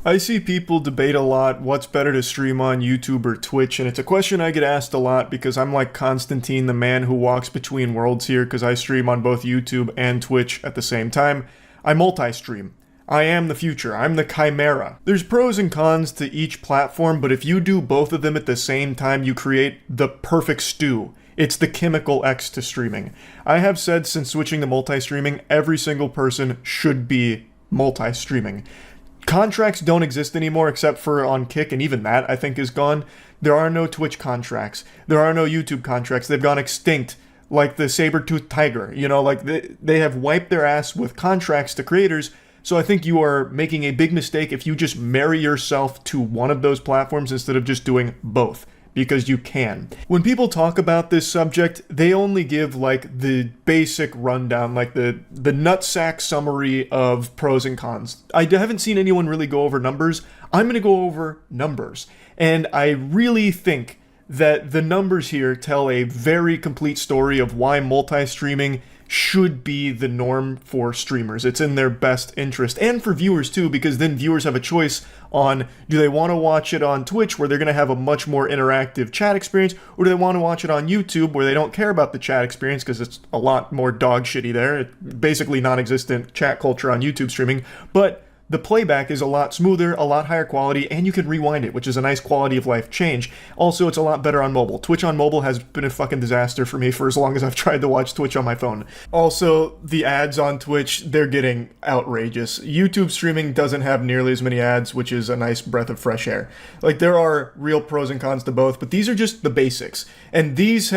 I see people debate a lot what's better to stream on YouTube or Twitch, and it's a question I get asked a lot because I'm like Constantine, the man who walks between worlds here, because I stream on both YouTube and Twitch at the same time. I multi-stream. I am the future. I'm the chimera. There's pros and cons to each platform, but if you do both of them at the same time, you create the perfect stew. It's the chemical X to streaming. I have said since switching to multi-streaming, every single person should be multi-streaming. Contracts don't exist anymore except for on Kick, and even that I think is gone. There are no Twitch contracts. There are no YouTube contracts. They've gone extinct like the saber-toothed tiger. You know, like they have wiped their ass with contracts to creators. So I think you are making a big mistake if you just marry yourself to one of those platforms instead of just doing both. Because you can. When people talk about this subject, they only give like the basic rundown, like the nutsack summary of pros and cons. I haven't seen anyone really go over numbers. I'm going to go over numbers. And I really think that the numbers here tell a very complete story of why multi-streaming should be the norm for streamers. It's in their best interest, and for viewers too, because then viewers have a choice on, do they want to watch it on Twitch where they're going to have a much more interactive chat experience, or do they want to watch it on YouTube where they don't care about the chat experience because it's a lot more dog shitty there. It's basically non-existent chat culture on YouTube streaming, but the playback is a lot smoother, a lot higher quality, and you can rewind it, which is a nice quality of life change. Also, it's a lot better on mobile. Twitch on mobile has been a fucking disaster for me for as long as I've tried to watch Twitch on my phone. Also, the ads on Twitch, they're getting outrageous. YouTube streaming doesn't have nearly as many ads, which is a nice breath of fresh air. Like, there are real pros and cons to both, but these are just the basics. And these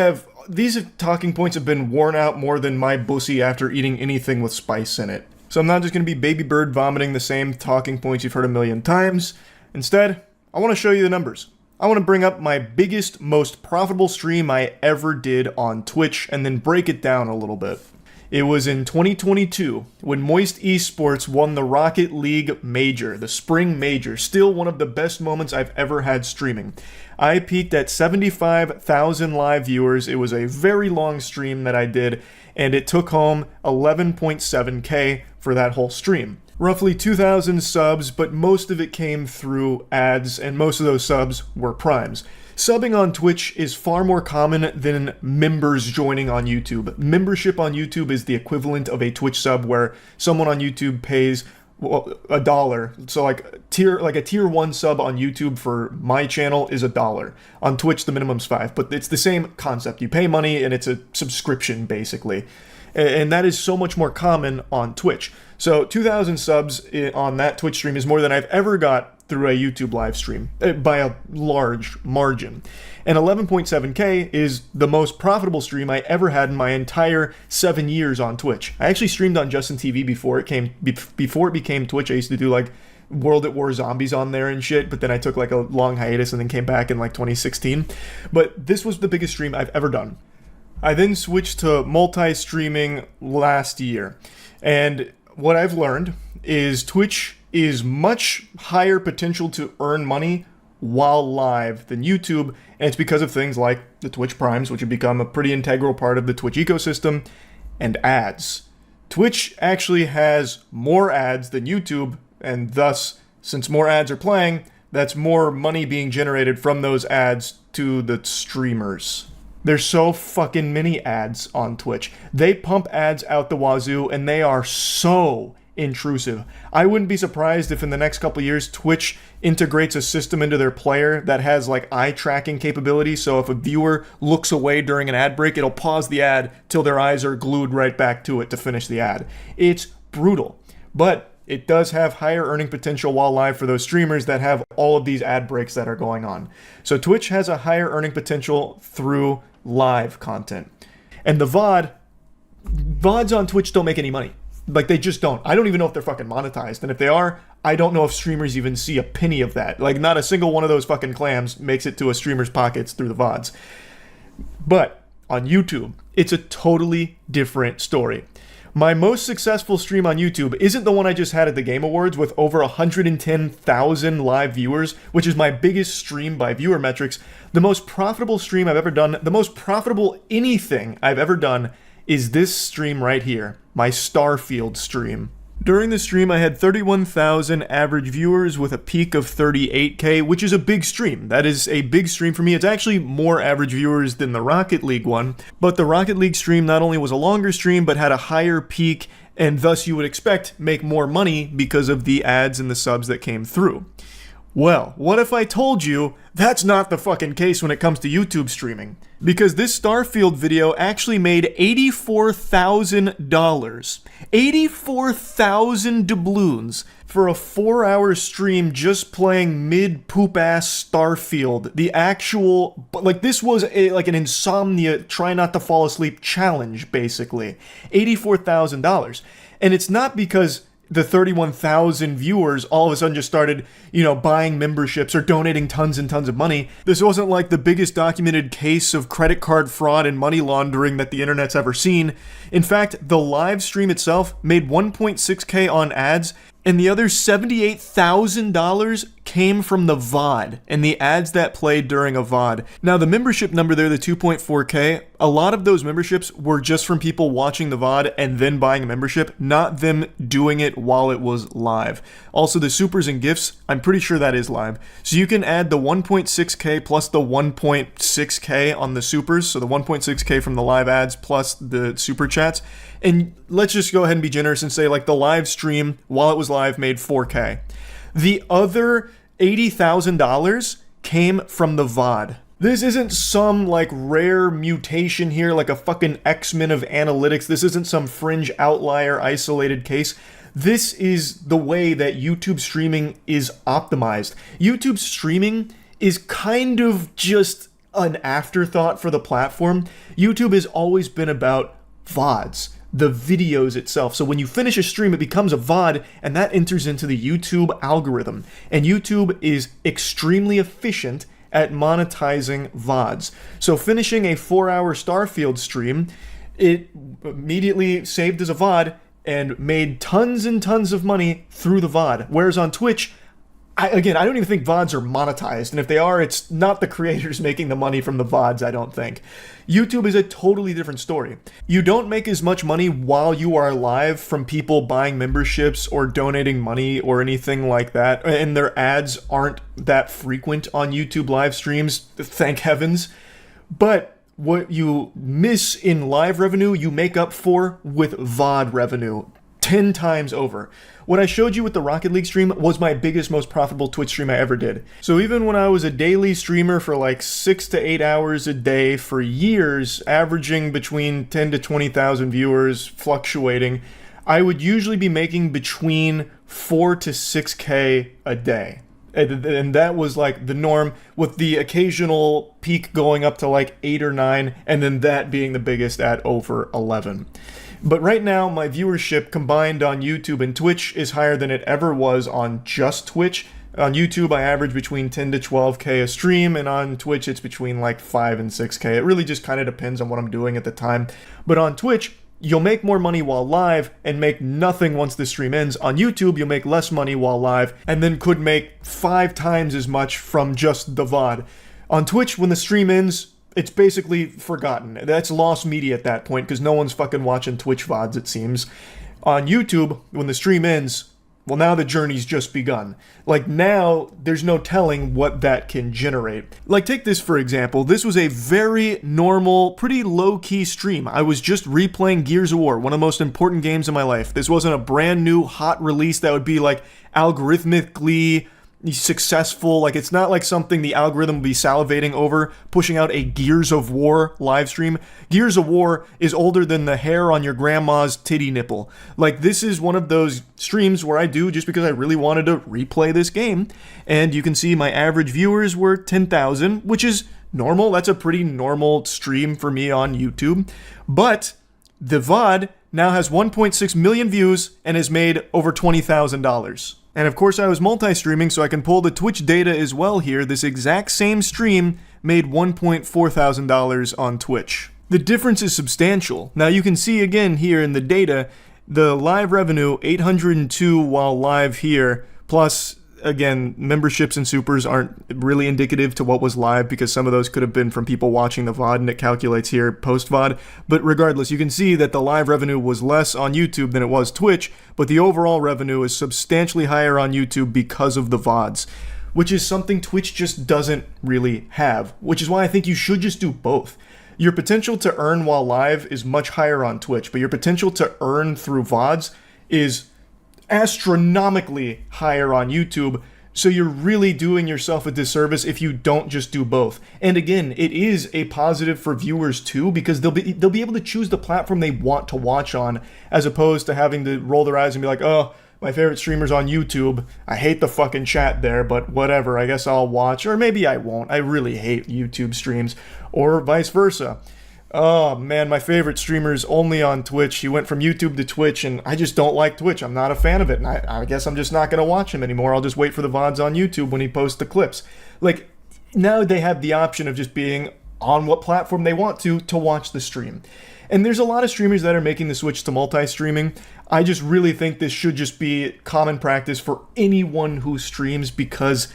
talking points have been worn out more than my bussy after eating anything with spice in it. So I'm not just going to be baby bird vomiting the same talking points you've heard a million times. Instead, I want to show you the numbers. I want to bring up my biggest, most profitable stream I ever did on Twitch and then break it down a little bit. It was in 2022 when Moist Esports won the Rocket League Major, the Spring Major, still one of the best moments I've ever had streaming. I peaked at 75,000 live viewers. It was a very long stream that I did, and it took home 11.7K for that whole stream. Roughly 2,000 subs, but most of it came through ads, and most of those subs were primes. Subbing on Twitch is far more common than members joining on YouTube. Membership on YouTube is the equivalent of a Twitch sub where someone on YouTube pays $1. So like a tier 1 sub on YouTube for my channel is $1. On Twitch the minimum's $5, but it's the same concept. You pay money and it's a subscription basically. And that is so much more common on Twitch. So 2,000 subs on that Twitch stream is more than I've ever got through a YouTube live stream by a large margin. And 11.7K is the most profitable stream I ever had in my entire 7 years on Twitch. I actually streamed on Justin TV before it became Twitch. I used to do like World at War Zombies on there and shit, but then I took like a long hiatus and then came back in like 2016. But this was the biggest stream I've ever done. I then switched to multi-streaming last year, and what I've learned is Twitch is much higher potential to earn money while live than YouTube, and it's because of things like the Twitch Primes, which have become a pretty integral part of the Twitch ecosystem, and ads. Twitch actually has more ads than YouTube, and thus, since more ads are playing, that's more money being generated from those ads to the streamers. There's so fucking many ads on Twitch. They pump ads out the wazoo, and they are so intrusive. I wouldn't be surprised if in the next couple years Twitch integrates a system into their player that has like eye tracking capability, so if a viewer looks away during an ad break, it'll pause the ad till their eyes are glued right back to it to finish the ad. It's brutal, but it does have higher earning potential while live for those streamers that have all of these ad breaks that are going on. So Twitch has a higher earning potential through live content. And the VODs on Twitch don't make any money. Like, they just don't. I don't even know if they're fucking monetized. And if they are, I don't know if streamers even see a penny of that. Like, not a single one of those fucking clams makes it to a streamer's pockets through the VODs. But on YouTube, it's a totally different story. My most successful stream on YouTube isn't the one I just had at the Game Awards with over 110,000 live viewers, which is my biggest stream by viewer metrics. The most profitable stream I've ever done, the most profitable anything I've ever done, is this stream right here, my Starfield stream. During the stream, I had 31,000 average viewers with a peak of 38k, which is a big stream. That is a big stream for me. It's actually more average viewers than the Rocket League one, but the Rocket League stream not only was a longer stream, but had a higher peak, and thus you would expect make more money because of the ads and the subs that came through. Well, what if I told you that's not the fucking case when it comes to YouTube streaming? Because this Starfield video actually made $84,000. 84,000 doubloons for a 4-hour stream just playing mid-poop-ass Starfield. The actual... like, this was like an insomnia, try not to fall asleep challenge, basically. $84,000. And it's not because the 31,000 viewers all of a sudden just started, buying memberships or donating tons and tons of money. This wasn't like the biggest documented case of credit card fraud and money laundering that the internet's ever seen. In fact, the live stream itself made 1.6k on ads, and the other $78,000 came from the VOD and the ads that played during a VOD. Now, the membership number there, the 2.4k, a lot of those memberships were just from people watching the VOD and then buying a membership, not them doing it while it was live. Also, the supers and gifts, I'm pretty sure that is live. So you can add the 1.6k plus the 1.6k on the supers, so the 1.6k from the live ads plus the super chats. And let's just go ahead and be generous and say, like, the live stream, while it was live, made 4k. The other $80,000 came from the VOD. This isn't some, like, rare mutation here, like a fucking X-Men of analytics. This isn't some fringe outlier isolated case. This is the way that YouTube streaming is optimized. YouTube streaming is kind of just an afterthought for the platform. YouTube has always been about VODs, the videos itself. So when you finish a stream, it becomes a VOD, and that enters into the YouTube algorithm. And YouTube is extremely efficient at monetizing VODs. So finishing a 4-hour Starfield stream, it immediately saved as a VOD and made tons and tons of money through the VOD. Whereas on Twitch, I don't even think VODs are monetized. And if they are, it's not the creators making the money from the VODs, I don't think. YouTube is a totally different story. You don't make as much money while you are live from people buying memberships or donating money or anything like that. And their ads aren't that frequent on YouTube live streams, thank heavens. But what you miss in live revenue, you make up for with VOD revenue 10 times over. What I showed you with the Rocket League stream was my biggest, most profitable Twitch stream I ever did. So even when I was a daily streamer for like 6 to 8 hours a day for years, averaging between 10 to 20,000 viewers, fluctuating, I would usually be making between 4 to 6k a day. And that was like the norm, with the occasional peak going up to like 8 or 9, and then that being the biggest at over 11. But right now, my viewership combined on YouTube and Twitch is higher than it ever was on just Twitch. On YouTube, I average between 10 to 12k a stream, and on Twitch, it's between like 5 and 6k. It really just kind of depends on what I'm doing at the time. But on Twitch, you'll make more money while live and make nothing once the stream ends. On YouTube, you'll make less money while live and then could make 5 times as much from just the VOD. On Twitch, when the stream ends, it's basically forgotten. That's lost media at that point because no one's fucking watching Twitch VODs, it seems. On YouTube, when the stream ends, well, now the journey's just begun. Like, now, there's no telling what that can generate. Like, take this for example. This was a very normal, pretty low-key stream. I was just replaying Gears of War, one of the most important games in my life. This wasn't a brand new, hot release that would be, like, algorithmically successful. Like, it's not like something the algorithm will be salivating over, pushing out a Gears of War live stream. Gears of War is older than the hair on your grandma's titty nipple. Like, this is one of those streams where I do just because I really wanted to replay this game. And you can see my average viewers were 10,000, which is normal. That's a pretty normal stream for me on YouTube. But the VOD now has 1.6 million views and has made over $20,000. And of course I was multi-streaming, so I can pull the Twitch data as well here. This exact same stream made $1,400 on Twitch. The difference is substantial. Now you can see again here in the data, the live revenue, 802 while live here, plus again, memberships and supers aren't really indicative to what was live because some of those could have been from people watching the VOD and it calculates here post-VOD. But regardless, you can see that the live revenue was less on YouTube than it was Twitch, but the overall revenue is substantially higher on YouTube because of the VODs, which is something Twitch just doesn't really have, which is why I think you should just do both. Your potential to earn while live is much higher on Twitch, but your potential to earn through VODs is astronomically higher on YouTube, so you're really doing yourself a disservice if you don't just do both. And again, it is a positive for viewers too, because they'll be able to choose the platform they want to watch on, as opposed to having to roll their eyes and be like, oh, my favorite streamer's on YouTube. I hate the fucking chat there, but whatever, I guess I'll watch, or maybe I won't. I really hate YouTube streams, or vice versa. Oh man, my favorite streamer's only on Twitch. He went from YouTube to Twitch, and I just don't like Twitch. I'm not a fan of it, and I guess I'm just not going to watch him anymore. I'll just wait for the VODs on YouTube when he posts the clips. Like, now they have the option of just being on what platform they want to watch the stream. And there's a lot of streamers that are making the switch to multi-streaming. I just really think this should just be common practice for anyone who streams, because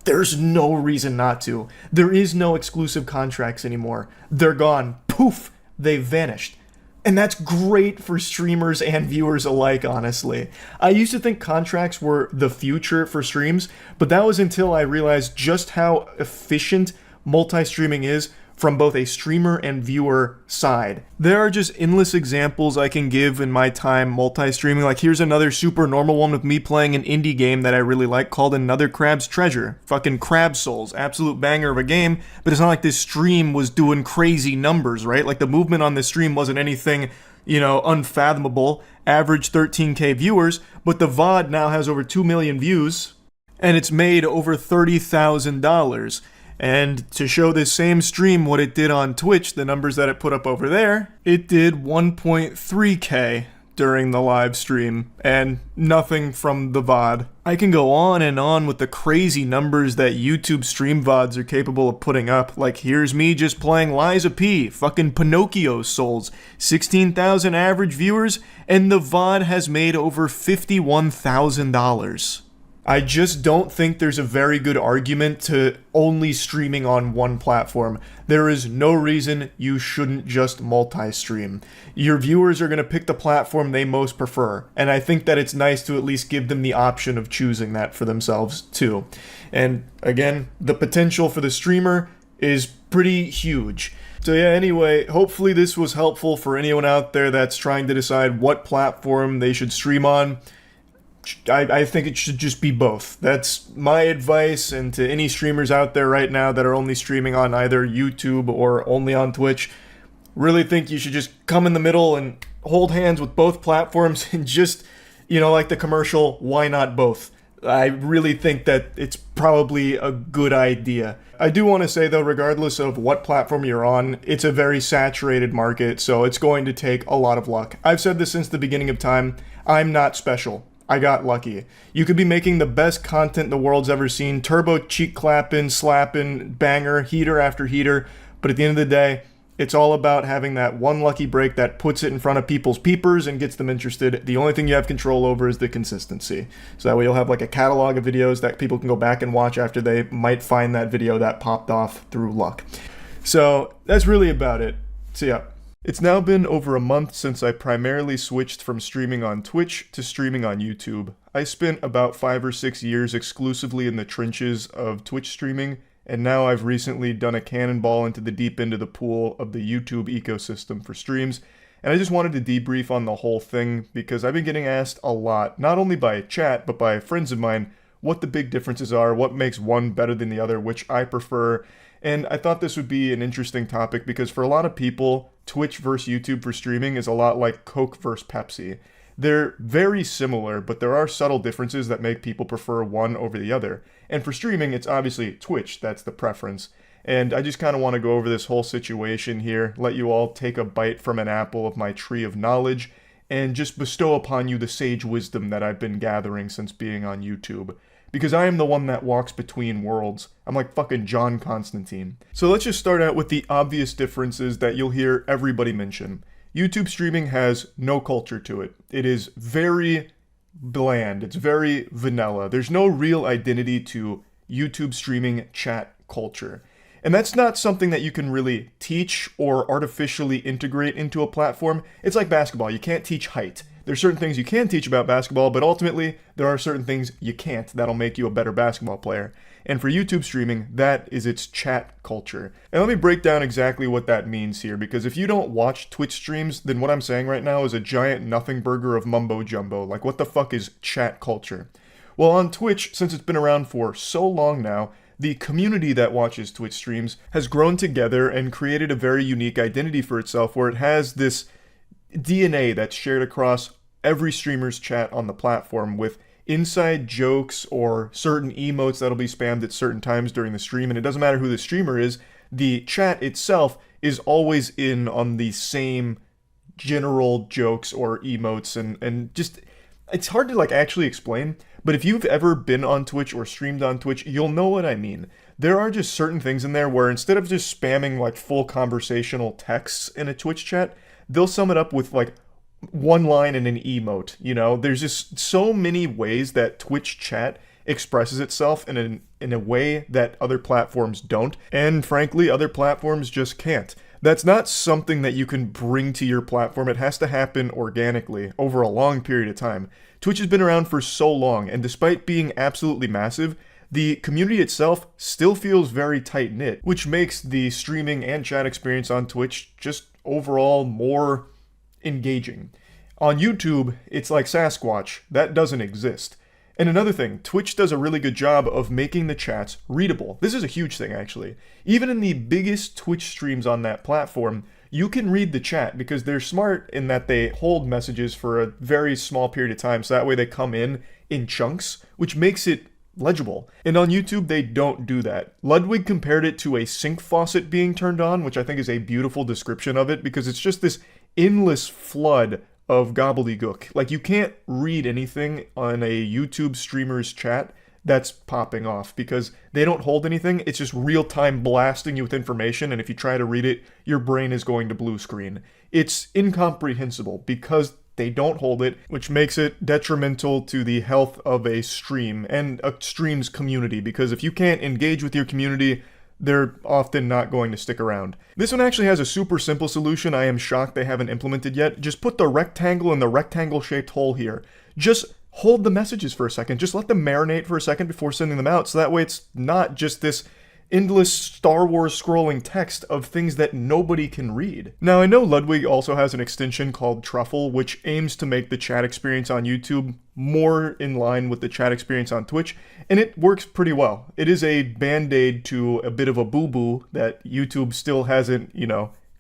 there's no reason not to. There is no exclusive contracts anymore. They're gone. Poof, they vanished. And that's great for streamers and viewers alike, honestly. I used to think contracts were the future for streams, but that was until I realized just how efficient multi-streaming is from both a streamer and viewer side. There are just endless examples I can give in my time multi-streaming. Like, here's another super normal one with me playing an indie game that I really like called Another Crab's Treasure. Fucking Crab Souls. Absolute banger of a game, but it's not like this stream was doing crazy numbers, right? Like, the movement on this stream wasn't anything, unfathomable. Average 13K viewers, but the VOD now has over 2 million views, and it's made over $30,000. And to show this same stream what it did on Twitch, the numbers that it put up over there, it did 1.3K during the live stream, and nothing from the VOD. I can go on and on with the crazy numbers that YouTube stream VODs are capable of putting up. Like, here's me just playing Liza P, fucking Pinocchio Souls, 16,000 average viewers, and the VOD has made over $51,000. I just don't think there's a very good argument to only streaming on one platform. There is no reason you shouldn't just multi-stream. Your viewers are going to pick the platform they most prefer, and I think that it's nice to at least give them the option of choosing that for themselves too. And again, the potential for the streamer is pretty huge. So yeah, anyway, hopefully this was helpful for anyone out there that's trying to decide what platform they should stream on. I think it should just be both. That's my advice, and to any streamers out there right now that are only streaming on either YouTube or only on Twitch, really think you should just come in the middle and hold hands with both platforms and just, like the commercial, why not both? I really think that it's probably a good idea. I do want to say though, regardless of what platform you're on, it's a very saturated market, so it's going to take a lot of luck. I've said this since the beginning of time, I'm not special. I got lucky. You could be making the best content the world's ever seen, turbo cheek clapping, slapping, banger, heater after heater, but at the end of the day, it's all about having that one lucky break that puts it in front of people's peepers and gets them interested. The only thing you have control over is the consistency. So that way you'll have like a catalog of videos that people can go back and watch after they might find that video that popped off through luck. So that's really about it. So yeah. It's now been over a month since I primarily switched from streaming on Twitch to streaming on YouTube. I spent about 5 or 6 years exclusively in the trenches of Twitch streaming, and now I've recently done a cannonball into the deep end of the pool of the YouTube ecosystem for streams, and I just wanted to debrief on the whole thing because I've been getting asked a lot, not only by chat, but by friends of mine, what the big differences are, what makes one better than the other, which I prefer. And I thought this would be an interesting topic because for a lot of people, Twitch versus YouTube for streaming is a lot like Coke versus Pepsi. They're very similar, but there are subtle differences that make people prefer one over the other. And for streaming, it's obviously Twitch that's the preference. And I just kind of want to go over this whole situation here, let you all take a bite from an apple of my tree of knowledge, and just bestow upon you the sage wisdom that I've been gathering since being on YouTube. Because I am the one that walks between worlds. I'm like fucking John Constantine. So let's just start out with the obvious differences that you'll hear everybody mention. YouTube streaming has no culture to it. It is very bland. It's very vanilla. There's no real identity to YouTube streaming chat culture. And that's not something that you can really teach or artificially integrate into a platform. It's like basketball. You can't teach height. There's certain things you can teach about basketball, but ultimately, there are certain things you can't that'll make you a better basketball player. And for YouTube streaming, that is its chat culture. And let me break down exactly what that means here, because if you don't watch Twitch streams, then what I'm saying right now is a giant nothing burger of mumbo jumbo. Like, what the fuck is chat culture? Well, on Twitch, since it's been around for so long now, the community that watches Twitch streams has grown together and created a very unique identity for itself, where it has this DNA that's shared across every streamer's chat on the platform, with inside jokes or certain emotes that'll be spammed at certain times during the stream. And it doesn't matter who the streamer is, the chat itself is always in on the same general jokes or emotes, and just, it's hard to like actually explain, but if you've ever been on Twitch or streamed on Twitch, you'll know what I mean. There are just certain things in there where instead of just spamming like full conversational texts in a Twitch chat, they'll sum it up with like one line and an emote. You know, there's just so many ways that Twitch chat expresses itself in a way that other platforms don't, and frankly, other platforms just can't. That's not something that you can bring to your platform. It has to happen organically over a long period of time. Twitch has been around for so long, and despite being absolutely massive, the community itself still feels very tight-knit, which makes the streaming and chat experience on Twitch just overall more engaging. On YouTube, it's like Sasquatch. That doesn't exist. And another thing, Twitch does a really good job of making the chats readable. This is a huge thing, actually. Even in the biggest Twitch streams on that platform, you can read the chat because they're smart in that they hold messages for a very small period of time, so that way they come in chunks, which makes it legible. And on YouTube, they don't do that. Ludwig compared it to a sink faucet being turned on, which I think is a beautiful description of it, because it's just this endless flood of gobbledygook. Like, you can't read anything on a YouTube streamer's chat that's popping off because they don't hold anything. It's just real-time blasting you with information, and if you try to read it, your brain is going to blue screen. It's incomprehensible because they don't hold it, which makes it detrimental to the health of a stream and a stream's community, because if you can't engage with your community, they're often not going to stick around. This one actually has a super simple solution I am shocked they haven't implemented yet. Just put the rectangle in the rectangle-shaped hole here. Just hold the messages for a second. Just let them marinate for a second before sending them out, so that way it's not just this endless Star Wars scrolling text of things that nobody can read. Now, I know Ludwig also has an extension called Truffle, which aims to make the chat experience on YouTube more in line with the chat experience on Twitch, and it works pretty well. It is a band-aid to a bit of a boo-boo that YouTube still hasn't,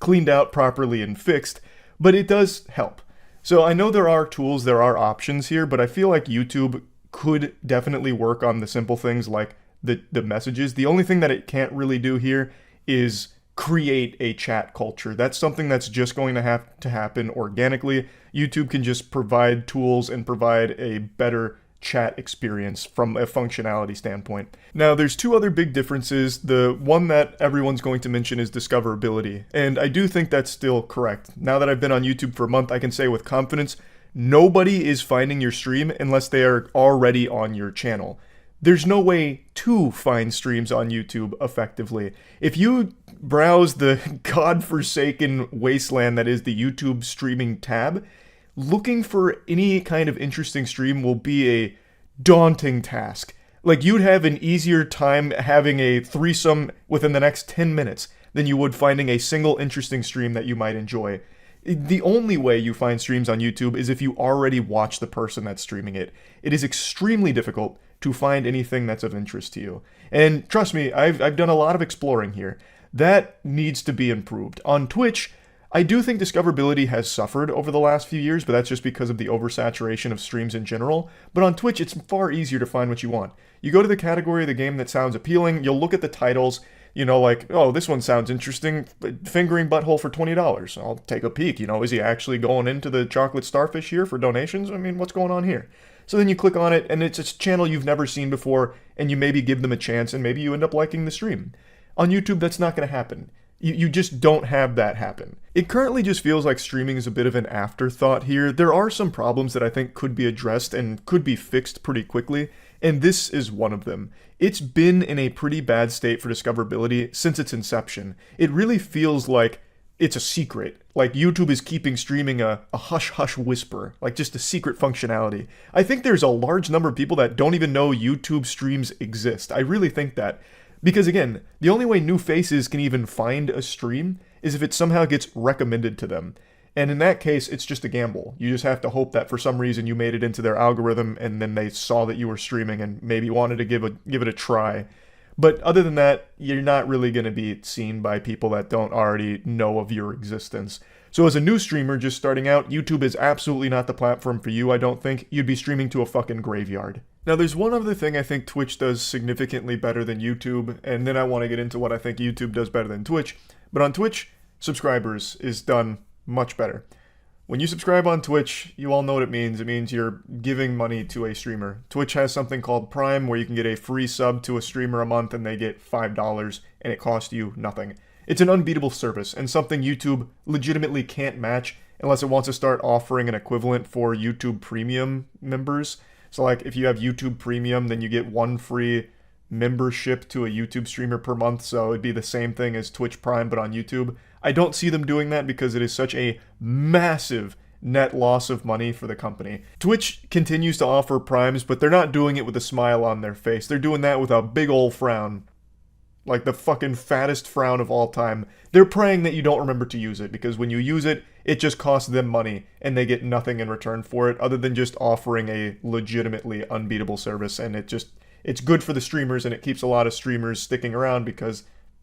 cleaned out properly and fixed, but it does help. So I know there are tools, there are options here, but I feel like YouTube could definitely work on the simple things like the messages. The only thing that it can't really do here is create a chat culture. That's something that's just going to have to happen organically. YouTube can just provide tools and provide a better chat experience from a functionality standpoint. Now, there's two other big differences. The one that everyone's going to mention is discoverability, and I do think that's still correct. Now that I've been on YouTube for a month, I can say with confidence, nobody is finding your stream unless they are already on your channel. There's no way to find streams on YouTube effectively. If you browse the godforsaken wasteland that is the YouTube streaming tab, looking for any kind of interesting stream will be a daunting task. Like, you'd have an easier time having a threesome within the next 10 minutes than you would finding a single interesting stream that you might enjoy. The only way you find streams on YouTube is if you already watch the person that's streaming it. It is extremely difficult to find anything that's of interest to you. And trust me, I've done a lot of exploring here. That needs to be improved. On Twitch, I do think discoverability has suffered over the last few years, but that's just because of the oversaturation of streams in general. But on Twitch, it's far easier to find what you want. You go to the category of the game that sounds appealing, you'll look at the titles, like, oh, this one sounds interesting, fingering butthole for $20. I'll take a peek, is he actually going into the chocolate starfish here for donations? I mean, what's going on here? So then you click on it, and it's a channel you've never seen before, and you maybe give them a chance, and maybe you end up liking the stream. On YouTube, that's not going to happen. You just don't have that happen. It currently just feels like streaming is a bit of an afterthought here. There are some problems that I think could be addressed and could be fixed pretty quickly, and this is one of them. It's been in a pretty bad state for discoverability since its inception. It really feels like it's a secret. Like YouTube is keeping streaming a hush-hush whisper, like just a secret functionality. I think there's a large number of people that don't even know YouTube streams exist. I really think that. Because again, the only way new faces can even find a stream is if it somehow gets recommended to them. And in that case, it's just a gamble. You just have to hope that for some reason you made it into their algorithm and then they saw that you were streaming and maybe wanted to give it a try. But other than that, you're not really going to be seen by people that don't already know of your existence. So as a new streamer just starting out, YouTube is absolutely not the platform for you, I don't think. You'd be streaming to a fucking graveyard. Now there's one other thing I think Twitch does significantly better than YouTube, and then I want to get into what I think YouTube does better than Twitch. But on Twitch, subscribers is done much better. When you subscribe on Twitch, you all know what it means. It means you're giving money to a streamer. Twitch has something called Prime, where you can get a free sub to a streamer a month and they get $5, and it costs you nothing. It's an unbeatable service, and something YouTube legitimately can't match unless it wants to start offering an equivalent for YouTube Premium members. So like, if you have YouTube Premium, then you get one free membership to a YouTube streamer per month, so it'd be the same thing as Twitch Prime, but on YouTube. I don't see them doing that because it is such a massive net loss of money for the company. Twitch continues to offer primes, but they're not doing it with a smile on their face. They're doing that with a big old frown. Like the fucking fattest frown of all time. They're praying that you don't remember to use it, because when you use it, it just costs them money, and they get nothing in return for it, other than just offering a legitimately unbeatable service, and it's good for the streamers, and it keeps a lot of streamers sticking around, because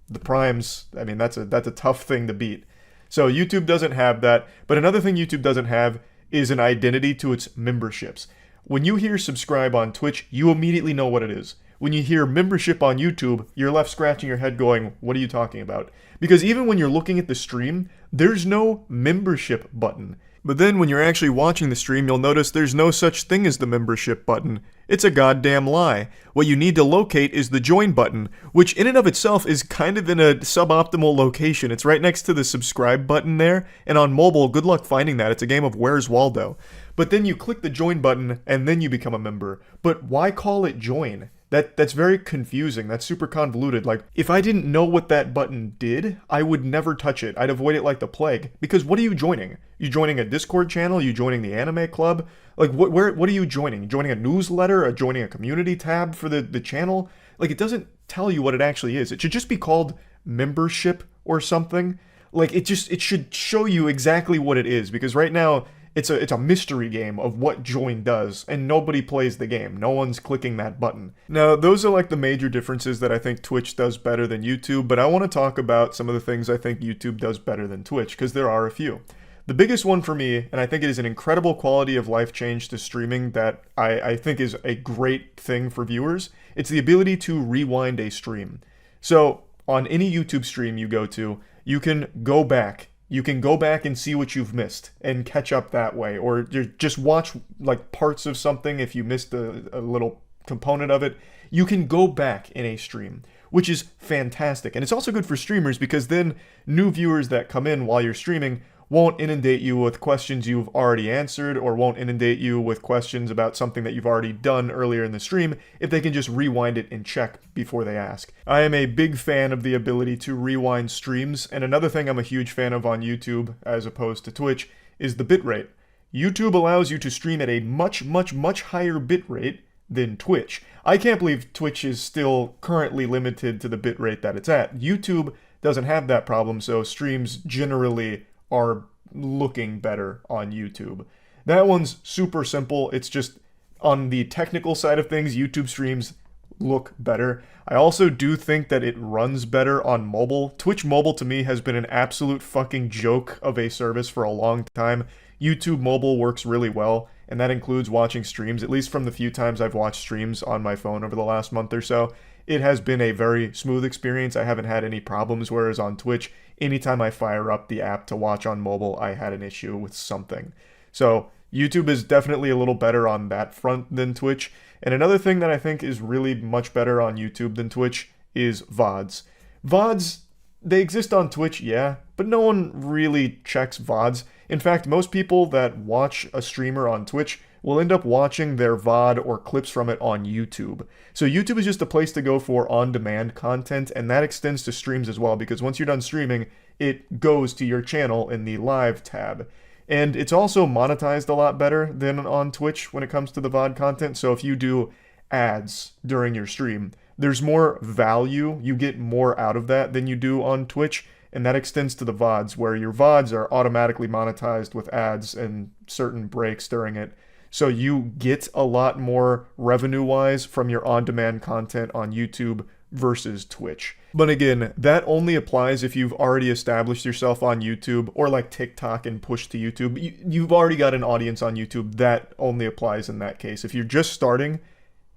the primes, I mean, that's a tough thing to beat. So YouTube doesn't have that, but another thing YouTube doesn't have is an identity to its memberships. When you hear subscribe on Twitch, you immediately know what it is. When you hear membership on YouTube, you're left scratching your head going, what are you talking about? Because even when you're looking at the stream, there's no membership button. But then when you're actually watching the stream, you'll notice there's no such thing as the membership button. It's a goddamn lie. What you need to locate is the join button, which in and of itself is kind of in a suboptimal location. It's right next to the subscribe button there, and on mobile, good luck finding that. It's a game of Where's Waldo. But then you click the join button, and then you become a member. But why call it join? That's very confusing. That's super convoluted. Like, if I didn't know what that button did, I would never touch it. I'd avoid it like the plague. Because what are you joining? You joining a Discord channel? You joining the anime club? Like, what are you joining? Joining a newsletter? Or joining a community tab for the channel? Like, it doesn't tell you what it actually is. It should just be called membership or something. Like, it should show you exactly what it is. Because right now, it's a mystery game of what join does, and nobody plays the game. No one's clicking that button. Now, those are like the major differences that I think Twitch does better than YouTube, but I want to talk about some of the things I think YouTube does better than Twitch, because there are a few. The biggest one for me, and I think it is an incredible quality of life change to streaming that I think is a great thing for viewers, it's the ability to rewind a stream. So, on any YouTube stream you go to, you can go back. You can go back and see what you've missed and catch up that way, or just watch like parts of something if you missed a little component of it. You can go back in a stream, which is fantastic. And it's also good for streamers because then new viewers that come in while you're streaming won't inundate you with questions you've already answered, or won't inundate you with questions about something that you've already done earlier in the stream if they can just rewind it and check before they ask. I am a big fan of the ability to rewind streams, and another thing I'm a huge fan of on YouTube, as opposed to Twitch, is the bitrate. YouTube allows you to stream at a much, much, much higher bitrate than Twitch. I can't believe Twitch is still currently limited to the bitrate that it's at. YouTube doesn't have that problem, so streams generally are looking better on YouTube. That one's super simple. It's just on the technical side of things, YouTube streams look better. I also do think that it runs better on mobile. Twitch mobile to me has been an absolute fucking joke of a service for a long time. YouTube mobile works really well, and that includes watching streams. At least from the few times I've watched streams on my phone over the last month or so, it has been a very smooth experience. I haven't had any problems, whereas on Twitch, anytime I fire up the app to watch on mobile, I had an issue with something. So YouTube is definitely a little better on that front than Twitch. And another thing that I think is really much better on YouTube than Twitch is VODs. VODs, They exist on Twitch, yeah, but no one really checks VODs. In fact, most people that watch a streamer on Twitch will end up watching their VOD or clips from it on YouTube. So YouTube is just a place to go for on-demand content, and that extends to streams as well, because once you're done streaming, it goes to your channel in the live tab. And it's also monetized a lot better than on Twitch when it comes to the VOD content. So if you do ads during your stream, there's more value. You get more out of that than you do on Twitch. And that extends to the VODs, where your VODs are automatically monetized with ads and certain breaks during it. So you get a lot more revenue-wise from your on-demand content on YouTube versus Twitch. But again, that only applies if you've already established yourself on YouTube or like TikTok and pushed to YouTube. You've already got an audience on YouTube. That only applies in that case. If you're just starting,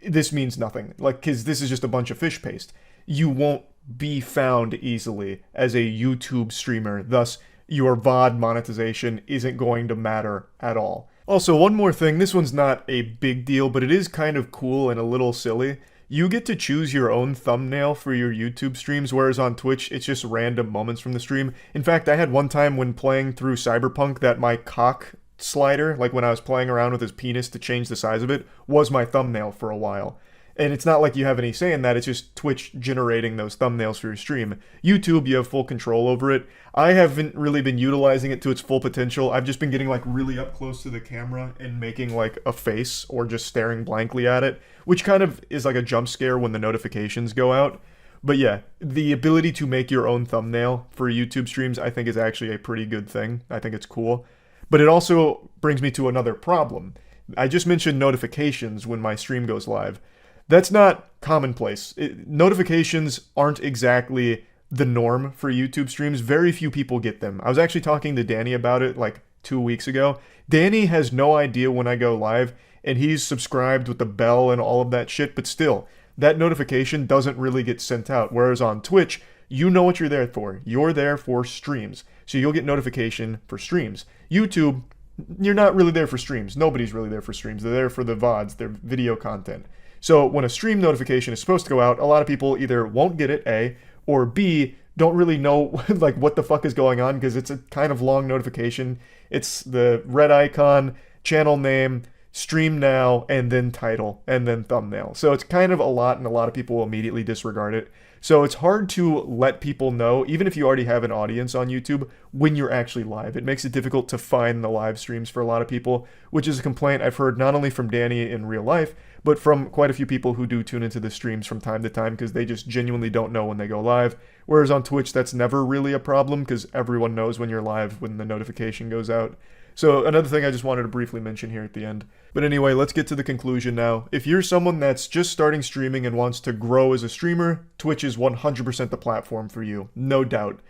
this means nothing. Like, because this is just a bunch of fish paste. You won't be found easily as a YouTube streamer. Thus, your VOD monetization isn't going to matter at all. Also, one more thing. This one's not a big deal, but it is kind of cool and a little silly. You get to choose your own thumbnail for your YouTube streams, whereas on Twitch, it's just random moments from the stream. In fact, I had one time when playing through Cyberpunk that my cock slider, like when I was playing around with his penis to change the size of it, was my thumbnail for a while. And it's not like you have any say in that, it's just Twitch generating those thumbnails for your stream. YouTube, you have full control over it. I haven't really been utilizing it to its full potential. I've just been getting like really up close to the camera and making like a face or just staring blankly at it, which kind of is like a jump scare when the notifications go out. But yeah, the ability to make your own thumbnail for YouTube streams I think is actually a pretty good thing. I think it's cool. But it also brings me to another problem. I just mentioned notifications when my stream goes live. That's not commonplace. Notifications aren't exactly the norm for YouTube streams. Very few people get them. I was actually talking to Danny about it like 2 weeks ago. Danny has no idea when I go live, and he's subscribed with the bell and all of that shit, but still, that notification doesn't really get sent out. Whereas on Twitch, you know what you're there for. You're there for streams. So you'll get notification for streams. YouTube, you're not really there for streams. Nobody's really there for streams. They're there for the VODs, their video content. So when a stream notification is supposed to go out, a lot of people either won't get it, A, or B, don't really know like what the fuck is going on because it's a kind of long notification. It's the red icon, channel name, stream now, and then title, and then thumbnail. So it's kind of a lot, and a lot of people will immediately disregard it. So it's hard to let people know, even if you already have an audience on YouTube, when you're actually live. It makes it difficult to find the live streams for a lot of people, which is a complaint I've heard not only from Danny in real life, but from quite a few people who do tune into the streams from time to time because they just genuinely don't know when they go live. Whereas on Twitch, that's never really a problem because everyone knows when you're live when the notification goes out. So another thing I just wanted to briefly mention here at the end. But anyway, let's get to the conclusion now. If you're someone that's just starting streaming and wants to grow as a streamer, Twitch is 100% the platform for you, no doubt.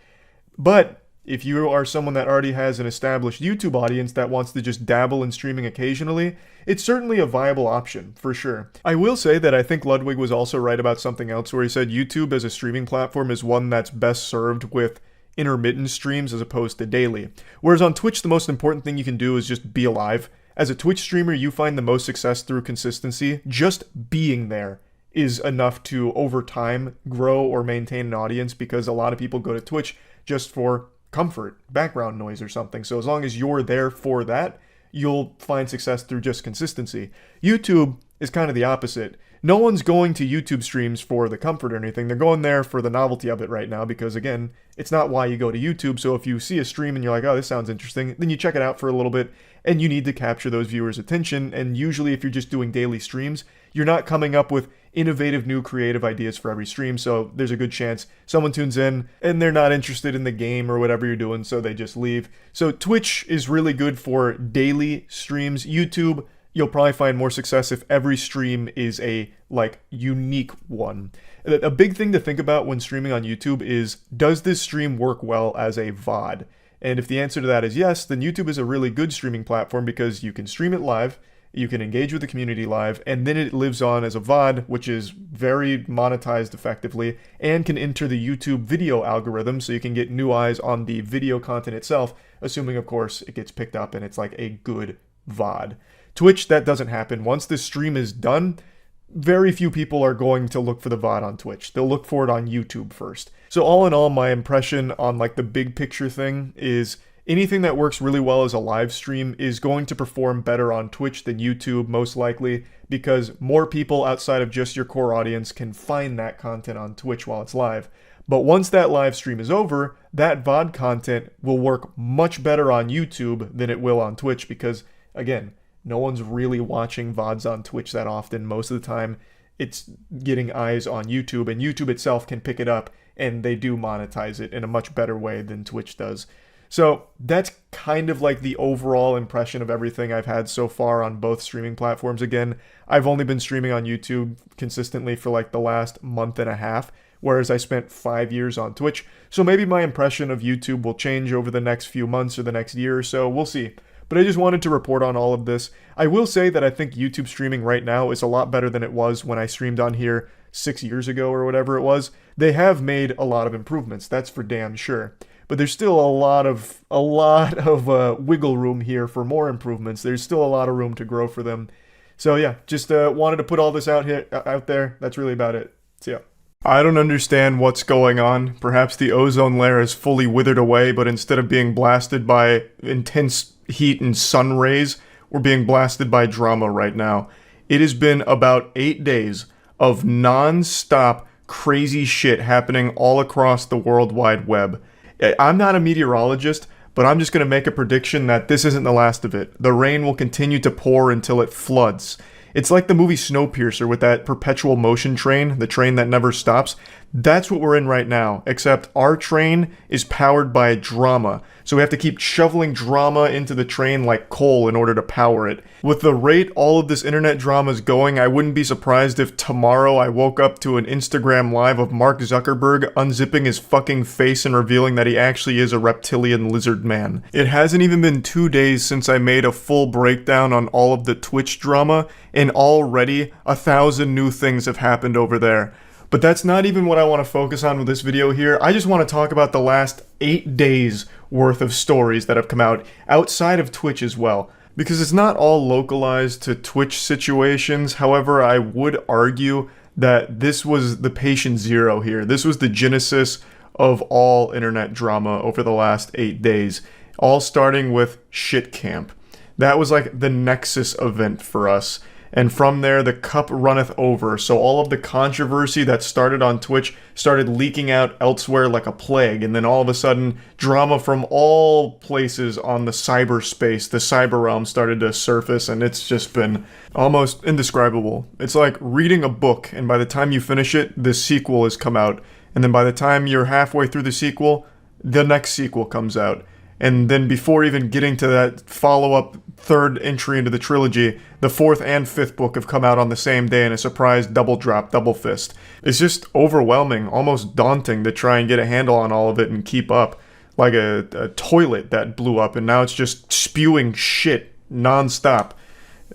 But if you are someone that already has an established YouTube audience that wants to just dabble in streaming occasionally, it's certainly a viable option, for sure. I will say that I think Ludwig was also right about something else where he said YouTube as a streaming platform is one that's best served with intermittent streams as opposed to daily. Whereas on Twitch, the most important thing you can do is just be alive. As a Twitch streamer, you find the most success through consistency. Just being there is enough to, over time, grow or maintain an audience because a lot of people go to Twitch just for comfort, background noise or something. So as long as you're there for that, you'll find success through just consistency. YouTube is kind of the opposite. No one's going to YouTube streams for the comfort or anything. They're going there for the novelty of it right now because, again, it's not why you go to YouTube. So if you see a stream and you're like, oh, this sounds interesting, then you check it out for a little bit and you need to capture those viewers' attention. And usually if you're just doing daily streams, you're not coming up with innovative new creative ideas for every stream. So there's a good chance someone tunes in and they're not interested in the game or whatever you're doing, so they just leave. So Twitch is really good for daily streams. YouTube, you'll probably find more success if every stream is a unique one. A big thing to think about when streaming on YouTube is, does this stream work well as a VOD? And if the answer to that is yes, then YouTube is a really good streaming platform because you can stream it live, you can engage with the community live, and then it lives on as a VOD, which is very monetized effectively, and can enter the YouTube video algorithm so you can get new eyes on the video content itself, assuming, of course, it gets picked up and it's like a good VOD. Twitch, that doesn't happen. Once the stream is done, very few people are going to look for the VOD on Twitch. They'll look for it on YouTube first. So all in all, my impression on like the big picture thing is anything that works really well as a live stream is going to perform better on Twitch than YouTube, most likely, because more people outside of just your core audience can find that content on Twitch while it's live. But once that live stream is over, that VOD content will work much better on YouTube than it will on Twitch because, again, no one's really watching VODs on Twitch that often. Most of the time, it's getting eyes on YouTube, and YouTube itself can pick it up, and they do monetize it in a much better way than Twitch does. So that's kind of like the overall impression of everything I've had so far on both streaming platforms. Again, I've only been streaming on YouTube consistently for like the last month and a half, whereas I spent 5 years on Twitch. So maybe my impression of YouTube will change over the next few months or the next year or so. We'll see. But I just wanted to report on all of this. I will say that I think YouTube streaming right now is a lot better than it was when I streamed on here 6 years ago or whatever it was. They have made a lot of improvements, that's for damn sure. But there's still a lot of wiggle room here for more improvements. There's still a lot of room to grow for them. So yeah, just wanted to put all this out there. That's really about it. So yeah. I don't understand what's going on. Perhaps the ozone layer is fully withered away, but instead of being blasted by intense heat and sun rays, we're being blasted by drama right now. It has been about 8 days of non-stop crazy shit happening all across the World Wide Web. I'm not a meteorologist, but I'm just going to make a prediction that this isn't the last of it. The rain will continue to pour until it floods. It's like the movie Snowpiercer with that perpetual motion train, the train that never stops. That's what we're in right now, except our train is powered by drama. So we have to keep shoveling drama into the train like coal in order to power it. With the rate all of this internet drama is going, I wouldn't be surprised if tomorrow I woke up to an Instagram live of Mark Zuckerberg unzipping his fucking face and revealing that he actually is a reptilian lizard man. It hasn't even been 2 days since I made a full breakdown on all of the Twitch drama, and already 1,000 new things have happened over there. But that's not even what I want to focus on with this video here. I just want to talk about the last 8 days worth of stories that have come out outside of Twitch as well. Because it's not all localized to Twitch situations. However, I would argue that this was the patient zero here. This was the genesis of all internet drama over the last 8 days. All starting with Shit Camp. That was like the nexus event for us. And from there, the cup runneth over. So all of the controversy that started on Twitch started leaking out elsewhere like a plague. And then all of a sudden, drama from all places on the cyberspace, the cyber realm started to surface. And it's just been almost indescribable. It's like reading a book, and by the time you finish it, the sequel has come out. And then by the time you're halfway through the sequel, the next sequel comes out. And then before even getting to that follow-up third entry into the trilogy, the fourth and fifth book have come out on the same day in a surprise double drop, double fist. It's just overwhelming, almost daunting to try and get a handle on all of it and keep up. Like a toilet that blew up, and now it's just spewing shit non-stop.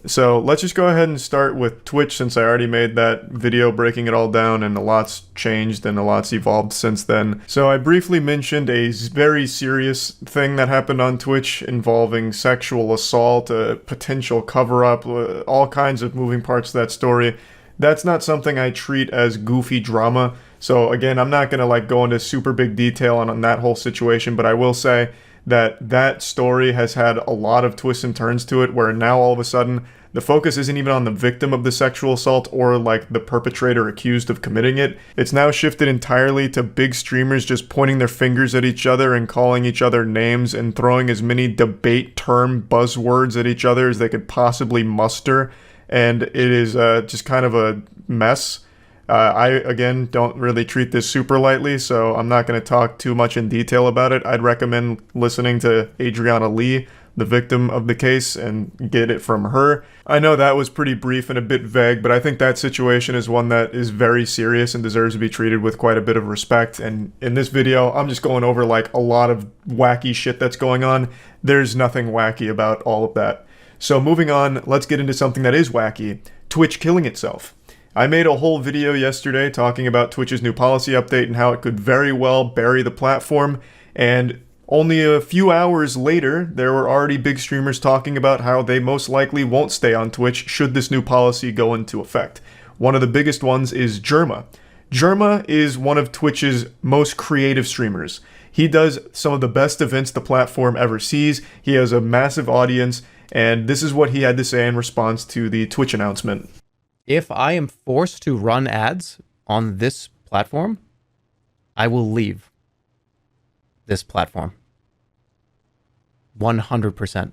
So let's just go ahead and start with Twitch, since I already made that video breaking it all down, and a lot's changed and a lot's evolved since then. So I briefly mentioned a very serious thing that happened on Twitch involving sexual assault, a potential cover-up, all kinds of moving parts to that story. That's not something I treat as goofy drama. So again, I'm not going to go into super big detail on that whole situation, but I will say that story has had a lot of twists and turns to it, where now all of a sudden the focus isn't even on the victim of the sexual assault or the perpetrator accused of committing it. It's now shifted entirely to big streamers just pointing their fingers at each other and calling each other names and throwing as many debate term buzzwords at each other as they could possibly muster. And it is just kind of a mess. I, again, don't really treat this super lightly, so I'm not going to talk too much in detail about it. I'd recommend listening to Adriana Lee, the victim of the case, and get it from her. I know that was pretty brief and a bit vague, but I think that situation is one that is very serious and deserves to be treated with quite a bit of respect. And in this video, I'm just going over a lot of wacky shit that's going on. There's nothing wacky about all of that. So moving on, let's get into something that is wacky. Twitch killing itself. I made a whole video yesterday talking about Twitch's new policy update and how it could very well bury the platform, and only a few hours later, there were already big streamers talking about how they most likely won't stay on Twitch should this new policy go into effect. One of the biggest ones is Germa. Germa is one of Twitch's most creative streamers. He does some of the best events the platform ever sees. He has a massive audience, and this is what he had to say in response to the Twitch announcement. If I am forced to run ads on this platform, I will leave this platform. 100%.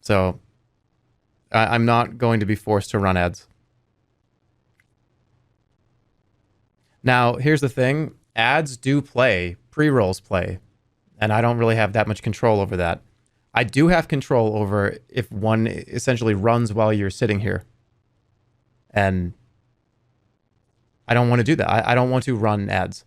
So I'm not going to be forced to run ads. Now, here's the thing. Ads do play, pre-rolls play, and I don't really have that much control over that. I do have control over if one essentially runs while you're sitting here. And I don't want to do that. I don't want to run ads.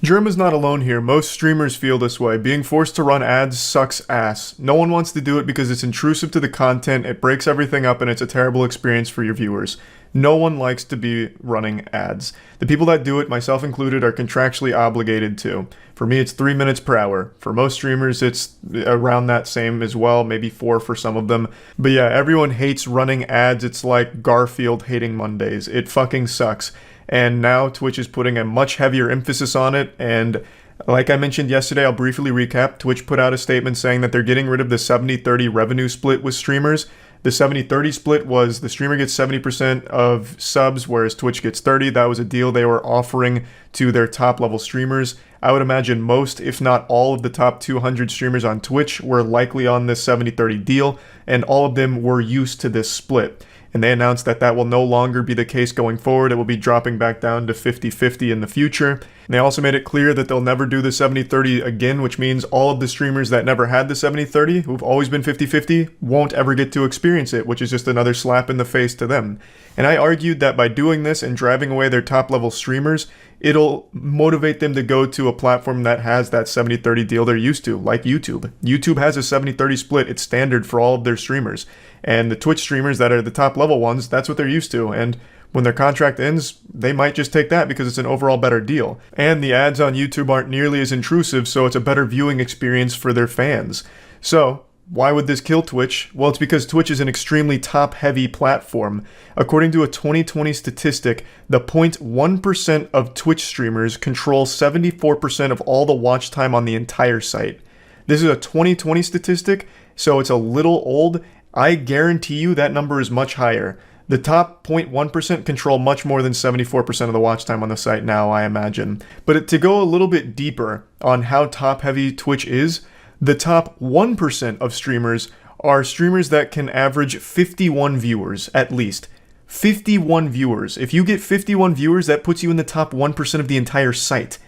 Germa's not alone here. Most streamers feel this way. Being forced to run ads sucks ass. No one wants to do it because it's intrusive to the content, it breaks everything up, and it's a terrible experience for your viewers. No one likes to be running ads. The people that do it, myself included, are contractually obligated to. For me, it's 3 minutes per hour. For most streamers, it's around that same as well, maybe 4 for some of them. But yeah, everyone hates running ads. It's like Garfield hating Mondays. It fucking sucks. And now Twitch is putting a much heavier emphasis on it, and like I mentioned yesterday, I'll briefly recap. Twitch put out a statement saying that they're getting rid of the 70-30 revenue split with streamers. The 70-30 split was the streamer gets 70% of subs, whereas Twitch gets 30. That was a deal they were offering to their top-level streamers. I would imagine most, if not all, of the top 200 streamers on Twitch were likely on this 70-30 deal, and all of them were used to this split. And they announced that that will no longer be the case going forward. It will be dropping back down to 50-50 in the future. And they also made it clear that they'll never do the 70-30 again, which means all of the streamers that never had the 70-30, who've always been 50-50, won't ever get to experience it, which is just another slap in the face to them. And I argued that by doing this and driving away their top-level streamers, it'll motivate them to go to a platform that has that 70-30 deal they're used to, like YouTube. YouTube has a 70-30 split. It's standard for all of their streamers. And the Twitch streamers that are the top-level ones, that's what they're used to. And when their contract ends, they might just take that because it's an overall better deal. And the ads on YouTube aren't nearly as intrusive, so it's a better viewing experience for their fans. So, why would this kill Twitch? Well, it's because Twitch is an extremely top-heavy platform. According to a 2020 statistic, the 0.1% of Twitch streamers control 74% of all the watch time on the entire site. This is a 2020 statistic, so it's a little old. I guarantee you that number is much higher. The top 0.1% control much more than 74% of the watch time on the site now, I imagine. But to go a little bit deeper on how top-heavy Twitch is, the top 1% of streamers are streamers that can average 51 viewers, at least. 51 viewers. If you get 51 viewers, that puts you in the top 1% of the entire site.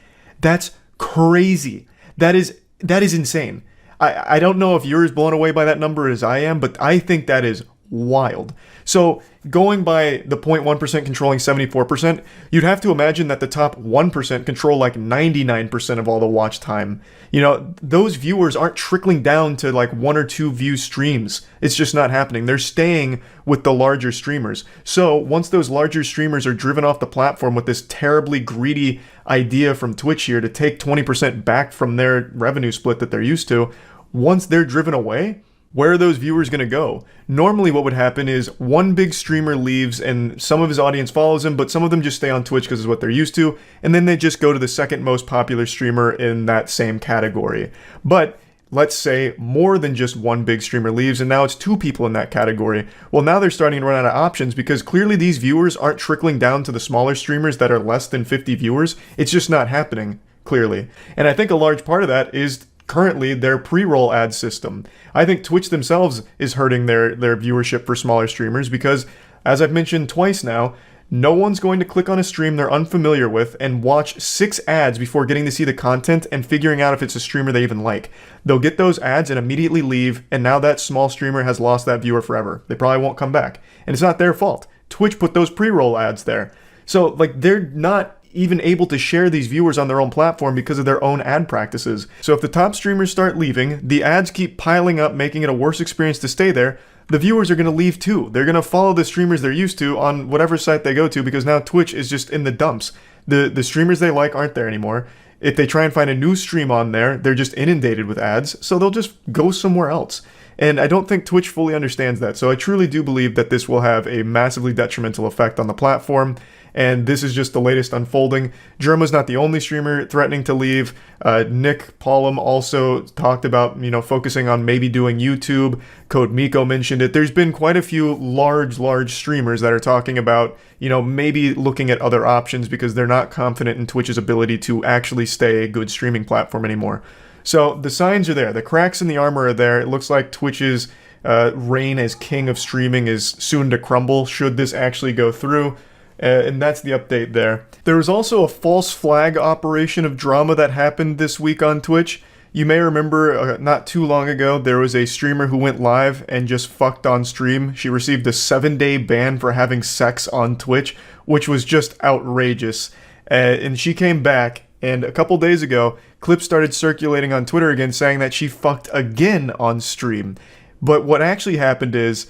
That's crazy. That is insane. I don't know if you're as blown away by that number as I am, but I think that is wild. So going by the 0.1% controlling 74%, you'd have to imagine that the top 1% control like 99% of all the watch time. You know, those viewers aren't trickling down to like 1 or 2 view streams. It's just not happening. They're staying with the larger streamers. So once those larger streamers are driven off the platform with this terribly greedy idea from Twitch here to take 20% back from their revenue split that they're used to, once they're driven away, where are those viewers going to go? Normally what would happen is one big streamer leaves and some of his audience follows him, but some of them just stay on Twitch because it's what they're used to, and then they just go to the second most popular streamer in that same category. But let's say more than just one big streamer leaves and now it's 2 people in that category. Well, now they're starting to run out of options because clearly these viewers aren't trickling down to the smaller streamers that are less than 50 viewers. It's just not happening, clearly. And I think a large part of that is currently their pre-roll ad system. I think Twitch themselves is hurting their viewership for smaller streamers because, as I've mentioned twice now, no one's going to click on a stream they're unfamiliar with and watch 6 ads before getting to see the content and figuring out if it's a streamer they even like. They'll get those ads and immediately leave, and now that small streamer has lost that viewer forever. They probably won't come back. And it's not their fault. Twitch put those pre-roll ads there. So, like, they're not even able to share these viewers on their own platform because of their own ad practices. So if the top streamers start leaving, the ads keep piling up, making it a worse experience to stay there, the viewers are going to leave too. They're going to follow the streamers they're used to on whatever site they go to because now Twitch is just in the dumps. The streamers they like aren't there anymore. If they try and find a new stream on there, they're just inundated with ads, so they'll just go somewhere else. And I don't think Twitch fully understands that. So I truly do believe that this will have a massively detrimental effect on the platform. And this is just the latest unfolding. Germa's not the only streamer threatening to leave. Nick Paulum also talked about, focusing on maybe doing YouTube. Code Miko mentioned it. There's been quite a few large streamers that are talking about, maybe looking at other options because they're not confident in Twitch's ability to actually stay a good streaming platform anymore. So the signs are there. The cracks in the armor are there. It looks like Twitch's reign as king of streaming is soon to crumble should this actually go through. And that's the update there. There was also a false flag operation of drama that happened this week on Twitch. You may remember not too long ago, there was a streamer who went live and just fucked on stream. She received a 7-day ban for having sex on Twitch, which was just outrageous. And she came back, and a couple days ago, clips started circulating on Twitter again saying that she fucked again on stream. But what actually happened is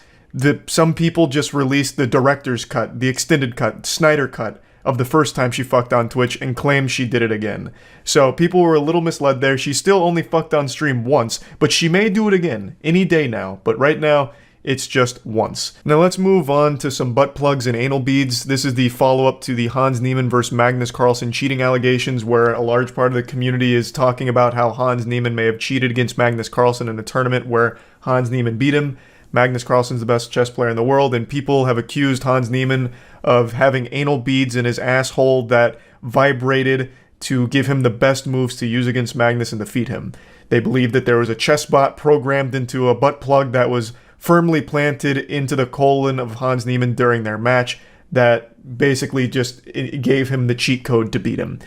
some people just released the director's cut, the extended cut, Snyder cut of the first time she fucked on Twitch and claimed she did it again. So people were a little misled there. She still only fucked on stream once, but she may do it again any day now. But right now, it's just once. Now let's move on to some butt plugs and anal beads. This is the follow-up to the Hans Niemann versus Magnus Carlsen cheating allegations, where a large part of the community is talking about how Hans Niemann may have cheated against Magnus Carlsen in a tournament where Hans Niemann beat him. Magnus Carlsen's the best chess player in the world, and people have accused Hans Niemann of having anal beads in his asshole that vibrated to give him the best moves to use against Magnus and defeat him. They believe that there was a chess bot programmed into a butt plug that was firmly planted into the colon of Hans Niemann during their match that basically just gave him the cheat code to beat him.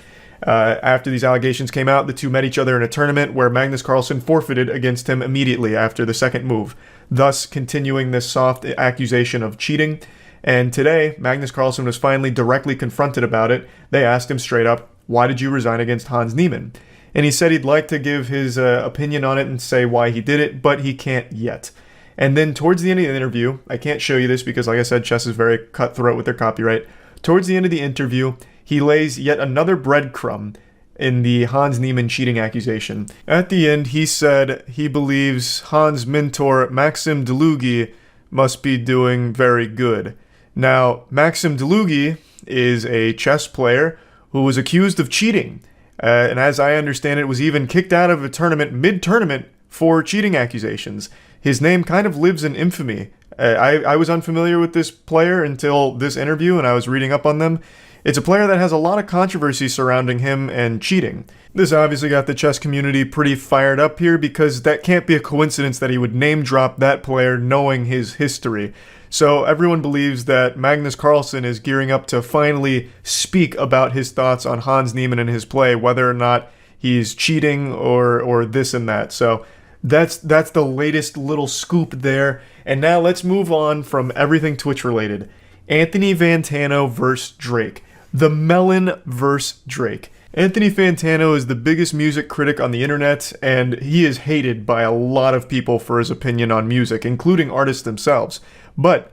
After these allegations came out, the two met each other in a tournament where Magnus Carlsen forfeited against him immediately after the second move, thus continuing this soft accusation of cheating. And today, Magnus Carlsen was finally directly confronted about it. They asked him straight up, "Why did you resign against Hans Niemann?" And he said he'd like to give his opinion on it and say why he did it, but he can't yet. And then towards the end of the interview, I can't show you this because, like I said, chess is very cutthroat with their copyright. Towards the end of the interview, he lays yet another breadcrumb in the Hans Niemann cheating accusation. At the end, he said he believes Hans' mentor, Maxim Delugi, must be doing very good. Now, Maxim Delugi is a chess player who was accused of cheating. And as I understand it, was even kicked out of a tournament mid-tournament for cheating accusations. His name kind of lives in infamy. I was unfamiliar with this player until this interview, and I was reading up on them. It's a player that has a lot of controversy surrounding him and cheating. This obviously got the chess community pretty fired up here because that can't be a coincidence that he would name drop that player knowing his history. So everyone believes that Magnus Carlsen is gearing up to finally speak about his thoughts on Hans Niemann and his play, whether or not he's cheating or this and that. So that's the latest little scoop there. And now let's move on from everything Twitch related. Anthony Fantano versus Drake. The Melon versus Drake. Anthony Fantano is the biggest music critic on the internet, and he is hated by a lot of people for his opinion on music, including artists themselves. But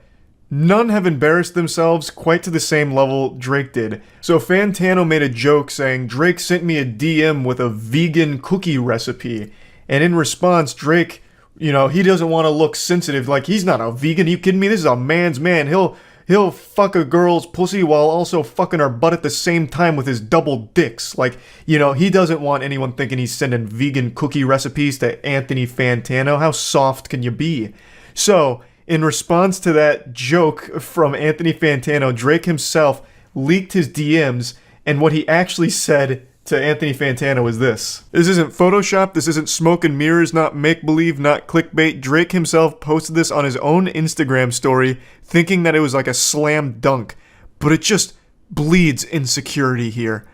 none have embarrassed themselves quite to the same level Drake did. So Fantano made a joke saying, "Drake sent me a DM with a vegan cookie recipe." And in response, Drake, he doesn't want to look sensitive. Like, he's not a vegan. Are you kidding me? This is a man's man. He'll fuck a girl's pussy while also fucking her butt at the same time with his double dicks. Like, he doesn't want anyone thinking he's sending vegan cookie recipes to Anthony Fantano. How soft can you be? So, in response to that joke from Anthony Fantano, Drake himself leaked his DMs, and what he actually said to Anthony Fantano is this. This isn't Photoshop, this isn't smoke and mirrors, not make-believe, not clickbait. Drake himself posted this on his own Instagram story, thinking that it was like a slam dunk, but it just bleeds insecurity here.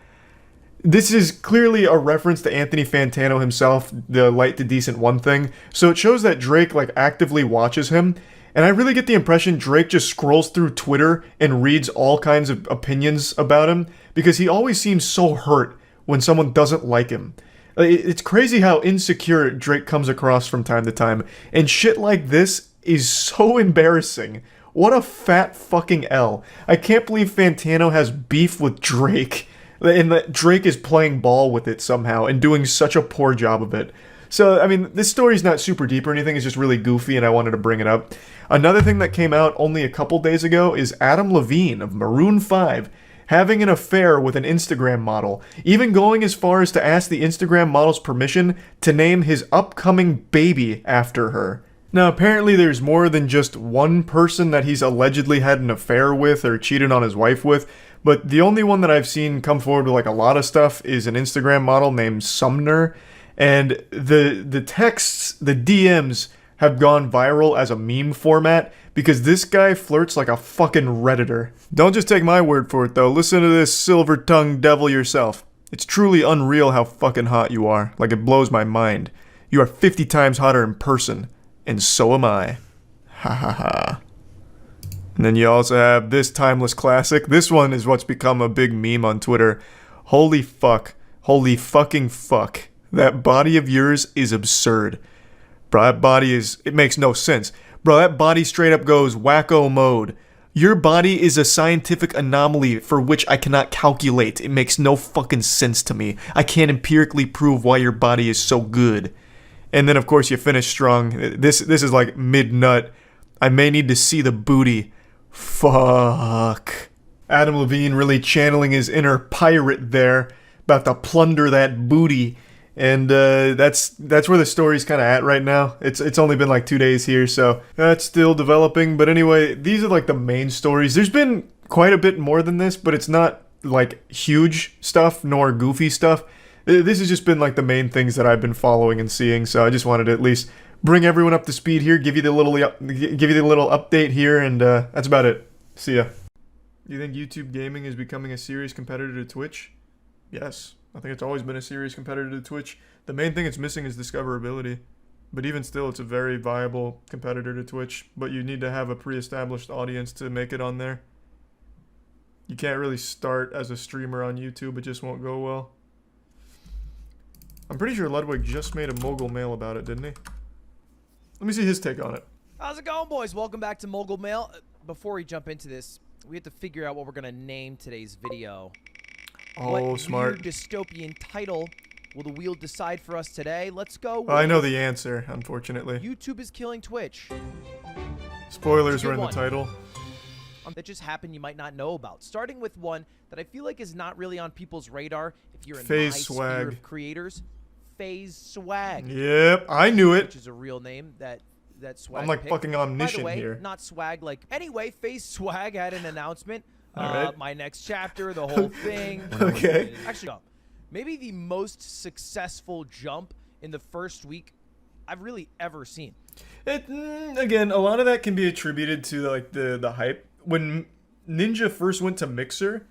This is clearly a reference to Anthony Fantano himself, the light to decent one thing, so it shows that Drake actively watches him, and I really get the impression Drake just scrolls through Twitter and reads all kinds of opinions about him, because he always seems so hurt when someone doesn't like him. It's crazy how insecure Drake comes across from time to time, and shit like this is so embarrassing. What a fat fucking L. I can't believe Fantano has beef with Drake, and that Drake is playing ball with it somehow and doing such a poor job of it. So, I mean, this story's not super deep or anything. It's just really goofy, and I wanted to bring it up. Another thing that came out only a couple days ago is Adam Levine of Maroon 5 having an affair with an Instagram model, even going as far as to ask the Instagram model's permission to name his upcoming baby after her. Now, apparently there's more than just one person that he's allegedly had an affair with or cheated on his wife with, but the only one that I've seen come forward with like a lot of stuff is an Instagram model named Sumner, and the texts, the DMs have gone viral as a meme format because this guy flirts like a fucking Redditor. Don't just take my word for it though, listen to this silver-tongued devil yourself. It's truly unreal how fucking hot you are, like it blows my mind. You are 50 times hotter in person, and so am I. Ha ha ha. And then you also have this timeless classic. This one is what's become a big meme on Twitter. Holy fuck. Holy fucking fuck. That body of yours is absurd. Bro, that body is... It makes no sense. Bro, that body straight up goes wacko mode. Your body is a scientific anomaly for which I cannot calculate. It makes no fucking sense to me. I can't empirically prove why your body is so good. And then, of course, you finish strong. This is like mid-nut. I may need to see the booty. Fuck. Adam Levine really channeling his inner pirate there. About to plunder that booty. And that's where the story's kind of at right now. It's only been like 2 days here, so that's still developing. But anyway, these are like the main stories. There's been quite a bit more than this, but it's not like huge stuff nor goofy stuff. This has just been like the main things that I've been following and seeing. So I just wanted to at least bring everyone up to speed here, give you the little update here, and that's about it. See ya. You think YouTube gaming is becoming a serious competitor to Twitch? Yes. I think it's always been a serious competitor to Twitch. The main thing it's missing is discoverability. But even still, it's a very viable competitor to Twitch. But you need to have a pre-established audience to make it on there. You can't really start as a streamer on YouTube. It just won't go well. I'm pretty sure Ludwig just made a Mogul Mail about it, didn't he? Let me see his take on it. How's it going, boys? Welcome back to Mogul Mail. Before we jump into this, we have to figure out what we're going to name today's video. Oh, what smart. Weird dystopian title will the wheel decide for us today? Let's go. I know the answer, unfortunately. YouTube is killing Twitch. Spoilers are in the title. That just happened you might not know about. Starting with one that I feel like is not really on people's radar if you're in my sphere of creators. FaZe Swag. Yep, I knew it. Which is a real name that Swag I'm like picked. fucking omniscient By the way, here. Not Swag like... Anyway, FaZe Swag had an announcement. Right. My next chapter, the whole thing. Okay. Actually, maybe the most successful jump in the first week I've really ever seen. Again, a lot of that can be attributed to like the hype. When Ninja first went to Mixer,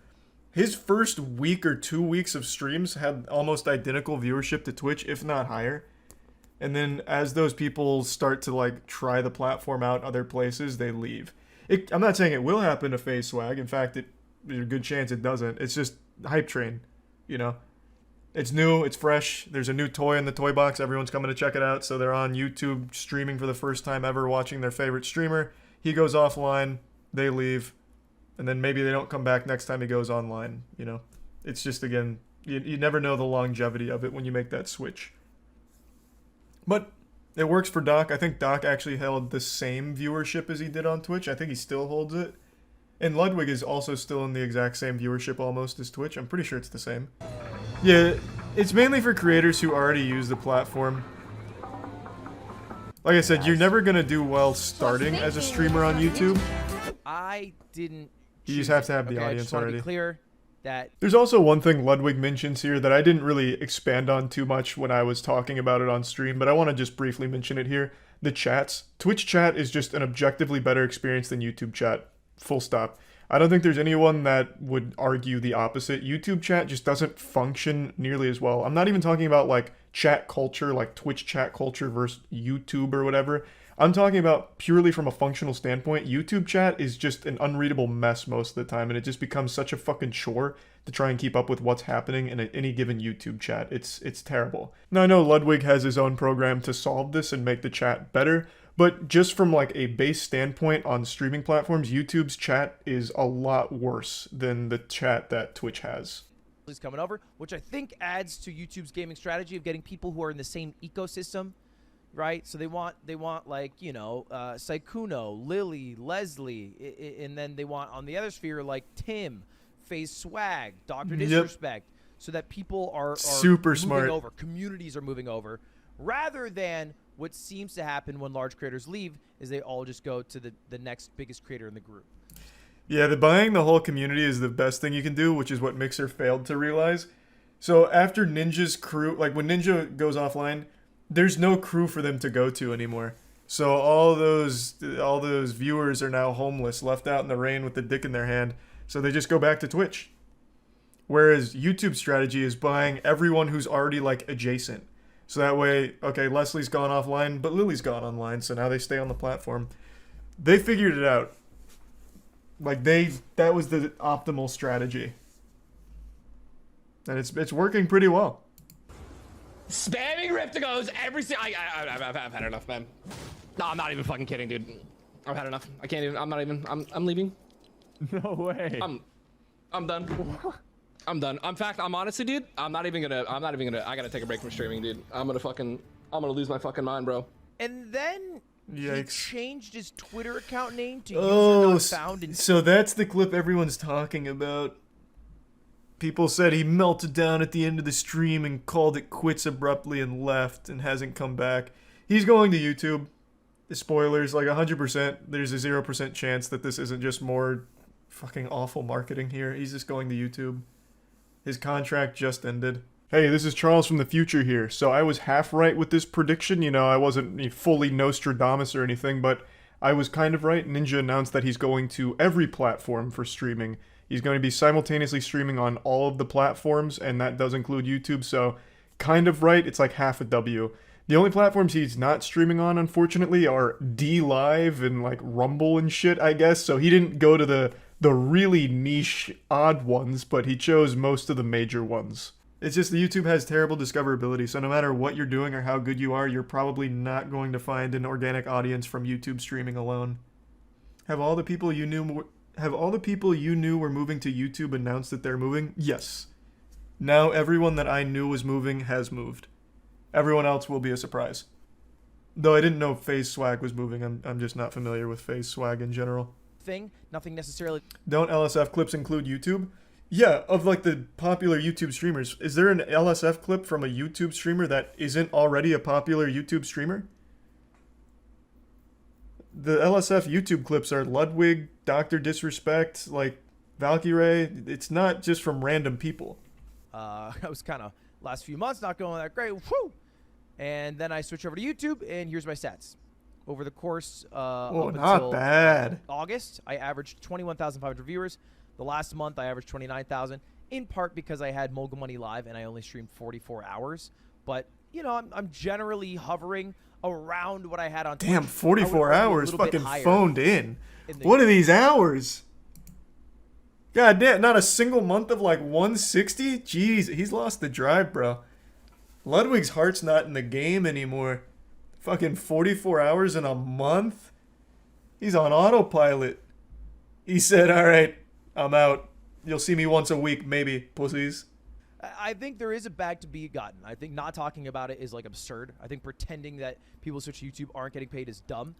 his first week or 2 weeks of streams had almost identical viewership to Twitch, if not higher. And then as those people start to like try the platform out other places, they leave. I'm not saying it will happen to FaZe Swag. In fact, there's a good chance it doesn't. It's just hype train, you know. It's new, it's fresh. There's a new toy in the toy box. Everyone's coming to check it out. So they're on YouTube streaming for the first time ever, watching their favorite streamer. He goes offline, they leave, and then maybe they don't come back next time he goes online, you know. It's just, again, you never know the longevity of it when you make that switch. But it works for Doc. I think Doc actually held the same viewership as he did on Twitch. I think he still holds it. And Ludwig is also still in the exact same viewership almost as Twitch. I'm pretty sure it's the same. Yeah, it's mainly for creators who already use the platform. Like I said, you're never going to do well starting as a streamer on YouTube. I didn't... You just have to have the I audience just want to already. be clear that... There's also one thing Ludwig mentions here that I didn't really expand on too much when I was talking about it on stream, but I want to just briefly mention it here. The chats. Twitch chat is just an objectively better experience than YouTube chat. Full stop. I don't think there's anyone that would argue the opposite. YouTube chat just doesn't function nearly as well. I'm not even talking about like chat culture, like Twitch chat culture versus YouTube or whatever. I'm talking about purely from a functional standpoint. YouTube chat is just an unreadable mess most of the time, and it just becomes such a fucking chore to try and keep up with what's happening in any given YouTube chat. It's terrible. Now, I know Ludwig has his own program to solve this and make the chat better, but just from like a base standpoint on streaming platforms, YouTube's chat is a lot worse than the chat that Twitch has. coming over, which I think adds to YouTube's gaming strategy of getting people who are in the same ecosystem, right? So they want like, you know, Saikuno, Lily, Leslie, and then they want on the other sphere like Tim, FaZe Swag, Dr. Disrespect, so that people are super moving smart over, communities are moving over, rather than what seems to happen when large creators leave is they all just go to the next biggest creator in the group. Yeah, the buying the whole community is the best thing you can do, which is what Mixer failed to realize. So after Ninja's crew, like when Ninja goes offline, there's no crew for them to go to anymore. So all those viewers are now homeless, left out in the rain with the dick in their hand. So they just go back to Twitch. Whereas YouTube's strategy is buying everyone who's already like adjacent. So that way, okay, Leslie's gone offline, but Lily's gone online, so now they stay on the platform. They figured it out. Like that was the optimal strategy. And it's working pretty well. Spamming Ripticos every single. I've had enough, man. No, I'm not even fucking kidding, dude. I've had enough. I can't even. I'm not even. I'm leaving. No way. I'm done. I'm done. In fact, I'm honestly, dude. I'm not even gonna. I gotta take a break from streaming, dude. I'm gonna lose my fucking mind, bro. And then Yikes. he changed his Twitter account name to user not found. And so that's the clip everyone's talking about. People said he melted down at the end of the stream and called it quits abruptly and left and hasn't come back. He's going to YouTube. The spoilers, like 100%. There's a 0% chance that this isn't just more fucking awful marketing here. He's just going to YouTube. His contract just ended. Hey, this is Charles from the future here. So I was half right with this prediction. You know, I wasn't fully Nostradamus or anything, but I was kind of right. Ninja announced that he's going to every platform for streaming. He's going to be simultaneously streaming on all of the platforms, and that does include YouTube, so kind of right. It's like half a W. The only platforms he's not streaming on, unfortunately, are D-Live and like Rumble and shit, I guess. So he didn't go to the really niche, odd ones, but he chose most of the major ones. It's just the YouTube has terrible discoverability, so no matter what you're doing or how good you are, you're probably not going to find an organic audience from YouTube streaming alone. Have all the people you knew were moving to YouTube announced that they're moving? Yes. Now everyone that I knew was moving has moved. Everyone else will be a surprise. Though I didn't know FaZe Swag was moving. I'm just not familiar with FaZe Swag in general. Nothing necessarily. Don't LSF clips include YouTube? Yeah, of like the popular YouTube streamers. Is there an LSF clip from a YouTube streamer that isn't already a popular YouTube streamer? The LSF YouTube clips are Ludwig, Dr. Disrespect, like Valkyrie. It's not just from random people. I was kind of last few months not going that great. Whew! And then I switched over to YouTube, and here's my stats. Over the course up until bad. August, I averaged 21,500 viewers. The last month, I averaged 29,000, in part because I had Mogul Money live and I only streamed 44 hours. But, you know, I'm generally hovering around what I had on Twitch. Damn, 44 hours fucking phoned in. What are these hours? God damn, not a single month of like 160? Jeez, he's lost the drive, bro. Ludwig's heart's not in the game anymore. Fucking 44 hours in a month? He's on autopilot. He said, all right, I'm out. You'll see me once a week, maybe, pussies. I think there is a bag to be gotten. I think not talking about it is like absurd. I think pretending that people switch to YouTube aren't getting paid is dumb.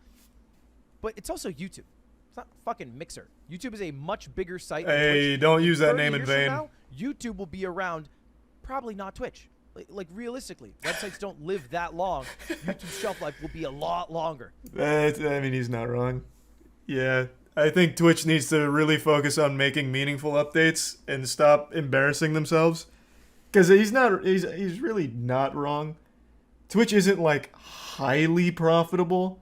But it's also YouTube. It's not fucking Mixer. YouTube is a much bigger site than Hey, Twitch. don't use that 30 name in years from vain. now, YouTube will be around, probably not Twitch. Like realistically, websites don't live that long. YouTube's shelf life will be a lot longer. I mean, he's not wrong. Yeah, I think Twitch needs to really focus on making meaningful updates and stop embarrassing themselves. Because he's really not wrong. Twitch isn't like highly profitable.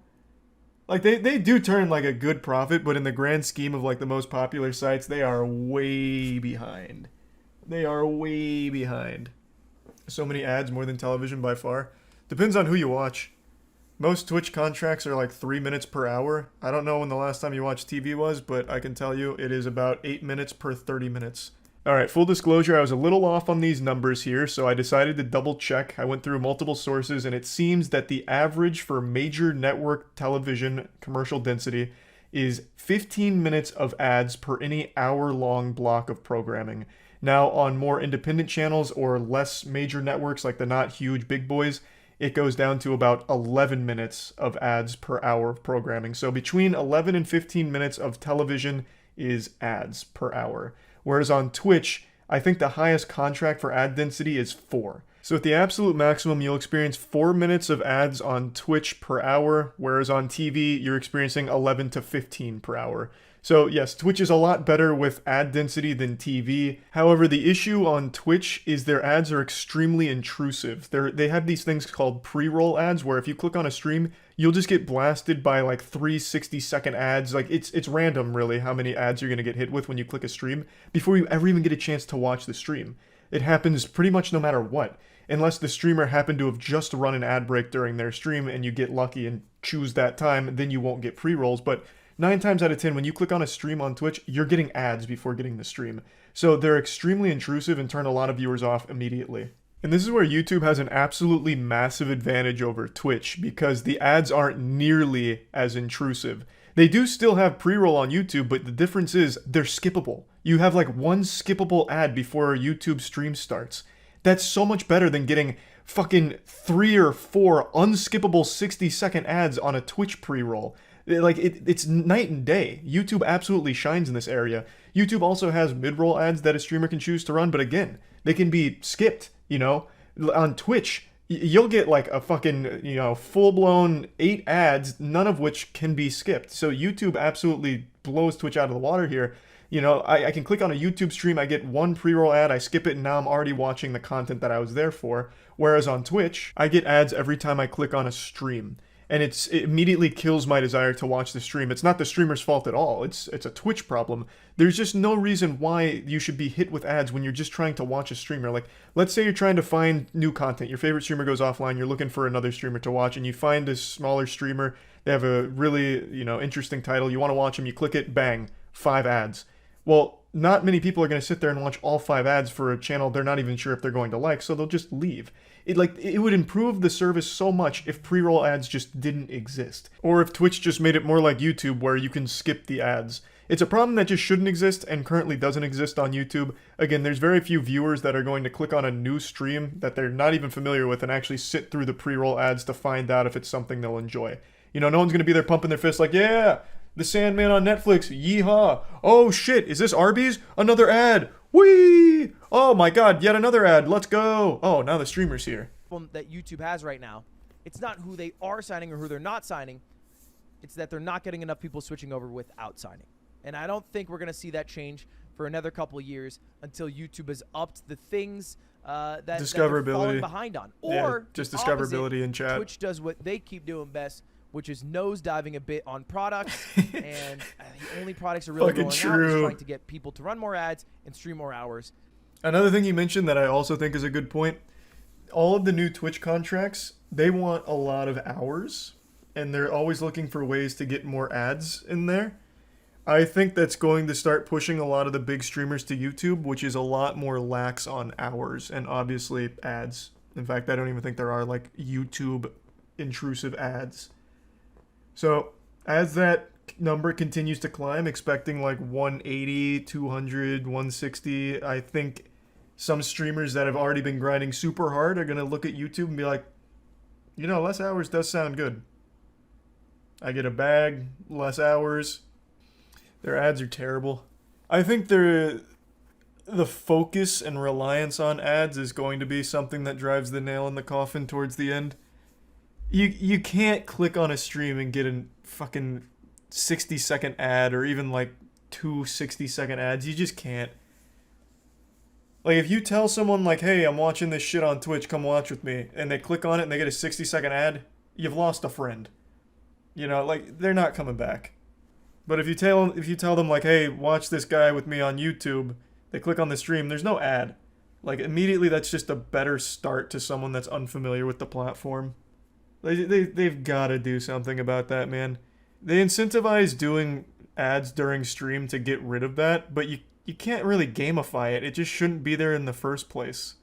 Like they do turn like a good profit, but in the grand scheme of like the most popular sites, they are way behind. They are way behind. So many ads, more than television by far. Depends on who you watch. Most Twitch contracts are like 3 minutes per hour. I don't know when the last time you watched TV was, but I can tell you it is about 8 minutes per 30 minutes. Alright, full disclosure, I was a little off on these numbers here, so I decided to double check. I went through multiple sources, and it seems that the average for major network television commercial density is 15 minutes of ads per any hour-long block of programming. Now, on more independent channels or less major networks like the not huge big boys, it goes down to about 11 minutes of ads per hour of programming. So between 11 and 15 minutes of television is ads per hour. Whereas on Twitch, I think the highest contract for ad density is 4. So at the absolute maximum, you'll experience 4 minutes of ads on Twitch per hour, whereas on TV, you're experiencing 11 to 15 per hour. So yes, Twitch is a lot better with ad density than TV. However, the issue on Twitch is their ads are extremely intrusive. They have these things called pre-roll ads, where if you click on a stream, you'll just get blasted by like 3 60-second ads. Like it's random really how many ads you're gonna get hit with when you click a stream before you ever even get a chance to watch the stream. It happens pretty much no matter what, unless the streamer happened to have just run an ad break during their stream and you get lucky and choose that time, then you won't get pre-rolls. But 9 times out of 10, when you click on a stream on Twitch, you're getting ads before getting the stream. So they're extremely intrusive and turn a lot of viewers off immediately. And this is where YouTube has an absolutely massive advantage over Twitch, because the ads aren't nearly as intrusive. They do still have pre-roll on YouTube, but the difference is they're skippable. You have like one skippable ad before a YouTube stream starts. That's so much better than getting fucking 3 or 4 unskippable 60-second ads on a Twitch pre-roll. Like, it's night and day. YouTube absolutely shines in this area. YouTube also has mid-roll ads that a streamer can choose to run, but again, they can be skipped, you know? On Twitch, you'll get like a fucking, you know, full-blown 8 ads, none of which can be skipped. So YouTube absolutely blows Twitch out of the water here. You know, I can click on a YouTube stream, I get 1 pre-roll ad, I skip it, and now I'm already watching the content that I was there for. Whereas on Twitch, I get ads every time I click on a stream. And it immediately kills my desire to watch the stream. It's not the streamer's fault at all. It's a Twitch problem. There's just no reason why you should be hit with ads when you're just trying to watch a streamer. Like, let's say you're trying to find new content. Your favorite streamer goes offline. You're looking for another streamer to watch, and you find a smaller streamer. They have a really, you know, interesting title. You want to watch them. You click it, bang, 5 ads. Well, not many people are going to sit there and watch all 5 ads for a channel they're not even sure if they're going to like, so they'll just leave. It would improve the service so much if pre-roll ads just didn't exist. Or if Twitch just made it more like YouTube where you can skip the ads. It's a problem that just shouldn't exist and currently doesn't exist on YouTube. Again, there's very few viewers that are going to click on a new stream that they're not even familiar with and actually sit through the pre-roll ads to find out if it's something they'll enjoy. You know, no one's going to be there pumping their fists like, yeah, The Sandman on Netflix, yeehaw. Oh shit, is this Arby's? Another ad. Whee! Oh my god, yet another ad. Let's go. Oh, now the streamer's here. That YouTube has right now, it's not who they are signing or who they're not signing. It's that they're not getting enough people switching over without signing. And I don't think we're going to see that change for another couple of years until YouTube has upped the things that they're falling behind on. Or yeah, just discoverability in chat. Twitch does what they keep doing best, which is nosediving a bit on products. And the only products are really going out is trying to get people to run more ads and stream more hours. Another thing you mentioned that I also think is a good point, all of the new Twitch contracts, they want a lot of hours, and they're always looking for ways to get more ads in there. I think that's going to start pushing a lot of the big streamers to YouTube, which is a lot more lax on hours and obviously ads. In fact, I don't even think there are like YouTube intrusive ads. So as that number continues to climb, expecting like 180, 200, 160, I think some streamers that have already been grinding super hard are going to look at YouTube and be like, you know, less hours does sound good. I get a bag, less hours. Their ads are terrible. I think the focus and reliance on ads is going to be something that drives the nail in the coffin towards the end. You can't click on a stream and get a fucking 60-second ad or even like 2 60-second ads. You just can't. Like, if you tell someone, like, hey, I'm watching this shit on Twitch, come watch with me, and they click on it and they get a 60-second ad, you've lost a friend. You know, like, they're not coming back. But if you tell them, like, hey, watch this guy with me on YouTube, they click on the stream, there's no ad. Like, immediately that's just a better start to someone that's unfamiliar with the platform. They've got to do something about that, man. They incentivize doing ads during stream to get rid of that, but you can't really gamify it. It just shouldn't be there in the first place.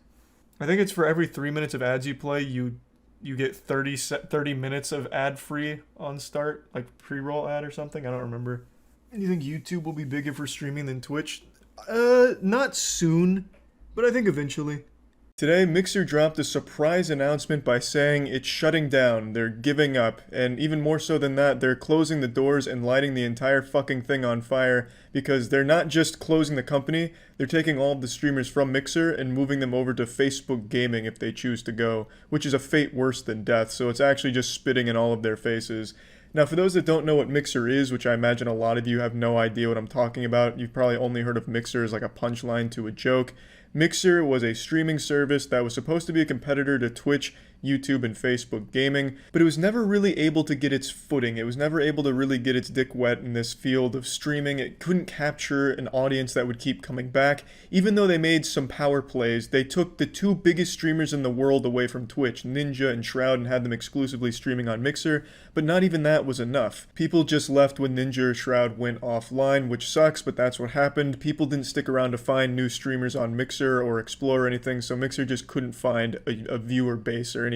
I think it's for every 3 minutes of ads you play, you get 30 minutes of ad-free on start, like pre-roll ad or something. I don't remember. Do you think YouTube will be bigger for streaming than Twitch? Not soon, but I think eventually. Today, Mixer dropped a surprise announcement by saying it's shutting down, they're giving up, and even more so than that, they're closing the doors and lighting the entire fucking thing on fire because they're not just closing the company, they're taking all of the streamers from Mixer and moving them over to Facebook Gaming if they choose to go, which is a fate worse than death, so it's actually just spitting in all of their faces. Now, for those that don't know what Mixer is, which I imagine a lot of you have no idea what I'm talking about, you've probably only heard of Mixer as like a punchline to a joke. Mixer was a streaming service that was supposed to be a competitor to Twitch, YouTube, and Facebook Gaming, but it was never really able to get its footing. It was never able to really get its dick wet in this field of streaming. It couldn't capture an audience that would keep coming back. Even though they made some power plays, they took the two biggest streamers in the world away from Twitch, Ninja and Shroud, and had them exclusively streaming on Mixer, but not even that was enough. People just left when Ninja or Shroud went offline, which sucks, but that's what happened. People didn't stick around to find new streamers on Mixer or explore or anything, so Mixer just couldn't find a viewer base or anything.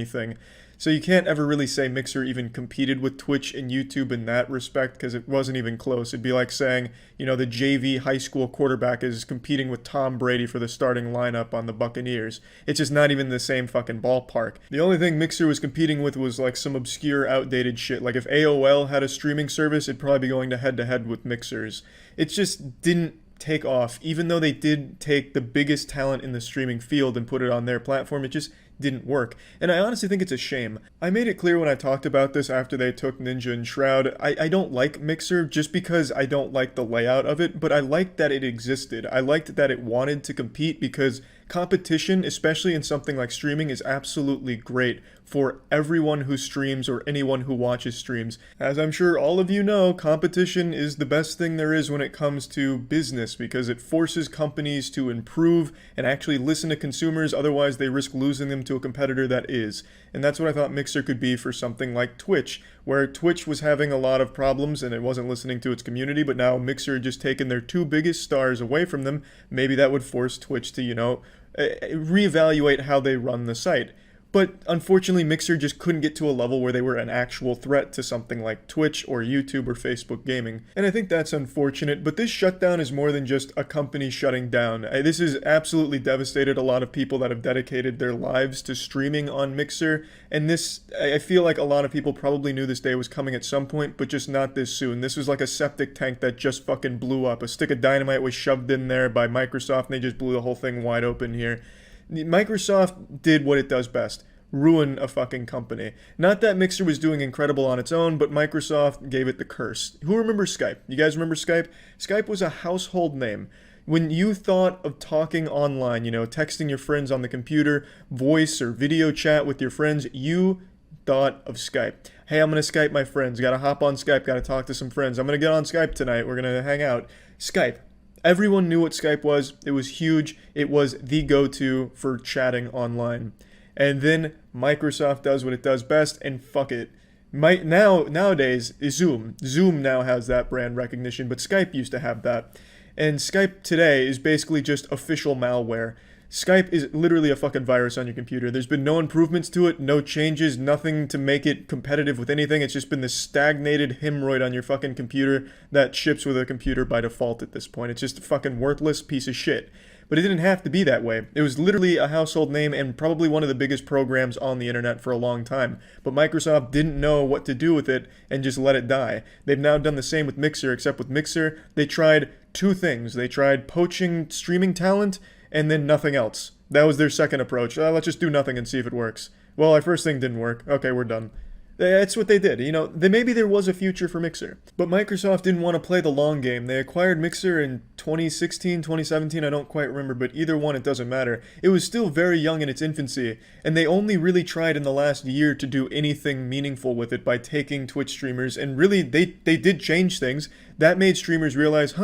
So you can't ever really say Mixer even competed with Twitch and YouTube in that respect because it wasn't even close. It'd be like saying, you know, the JV high school quarterback is competing with Tom Brady for the starting lineup on the Buccaneers. It's just not even the same fucking ballpark. The only thing Mixer was competing with was like some obscure outdated shit. Like if AOL had a streaming service, it'd probably be going to head with Mixer's. It just didn't take off. Even though they did take the biggest talent in the streaming field and put it on their platform, it just didn't work. And I honestly think it's a shame. I made it clear when I talked about this after they took Ninja and Shroud, I don't like Mixer just because I don't like the layout of it, but I liked that it existed. I liked that it wanted to compete because competition, especially in something like streaming, is absolutely great for everyone who streams or anyone who watches streams. As I'm sure all of you know, competition is the best thing there is when it comes to business because it forces companies to improve and actually listen to consumers, otherwise they risk losing them to a competitor that is. And that's what I thought Mixer could be for something like Twitch, where Twitch was having a lot of problems and it wasn't listening to its community, but now Mixer had just taken their two biggest stars away from them. Maybe that would force Twitch to, reevaluate how they run the site. But unfortunately, Mixer just couldn't get to a level where they were an actual threat to something like Twitch or YouTube or Facebook Gaming. And I think that's unfortunate, but this shutdown is more than just a company shutting down. This has absolutely devastated a lot of people that have dedicated their lives to streaming on Mixer. And this, I feel like a lot of people probably knew this day was coming at some point, but just not this soon. This was like a septic tank that just fucking blew up. A stick of dynamite was shoved in there by Microsoft and they just blew the whole thing wide open here. Microsoft did what it does best. Ruin a fucking company. Not that Mixer was doing incredible on its own, but Microsoft gave it the curse. Who remembers Skype? You guys remember Skype? Skype was a household name. When you thought of talking online, texting your friends on the computer, voice or video chat with your friends, you thought of Skype. Hey, I'm going to Skype my friends. Got to hop on Skype. Got to talk to some friends. I'm going to get on Skype tonight. We're going to hang out. Skype. Everyone knew what Skype was. It was huge. It was the go-to for chatting online. And then Microsoft does what it does best, and fuck it. Nowadays, Zoom. Zoom now has that brand recognition, but Skype used to have that. And Skype today is basically just official malware. Skype is literally a fucking virus on your computer. There's been no improvements to it, no changes, nothing to make it competitive with anything. It's just been this stagnated hemorrhoid on your fucking computer that ships with a computer by default at this point. It's just a fucking worthless piece of shit. But it didn't have to be that way. It was literally a household name and probably one of the biggest programs on the internet for a long time. But Microsoft didn't know what to do with it and just let it die. They've now done the same with Mixer, except with Mixer, they tried two things. They tried poaching streaming talent and then nothing else. That was their second approach. Let's just do nothing and see if it works. Well, our first thing didn't work. Okay, we're done. That's what they did. Maybe there was a future for Mixer. But Microsoft didn't want to play the long game. They acquired Mixer in 2016, 2017, I don't quite remember, but either one, it doesn't matter. It was still very young in its infancy, and they only really tried in the last year to do anything meaningful with it by taking Twitch streamers, and really, they did change things. That made streamers realize,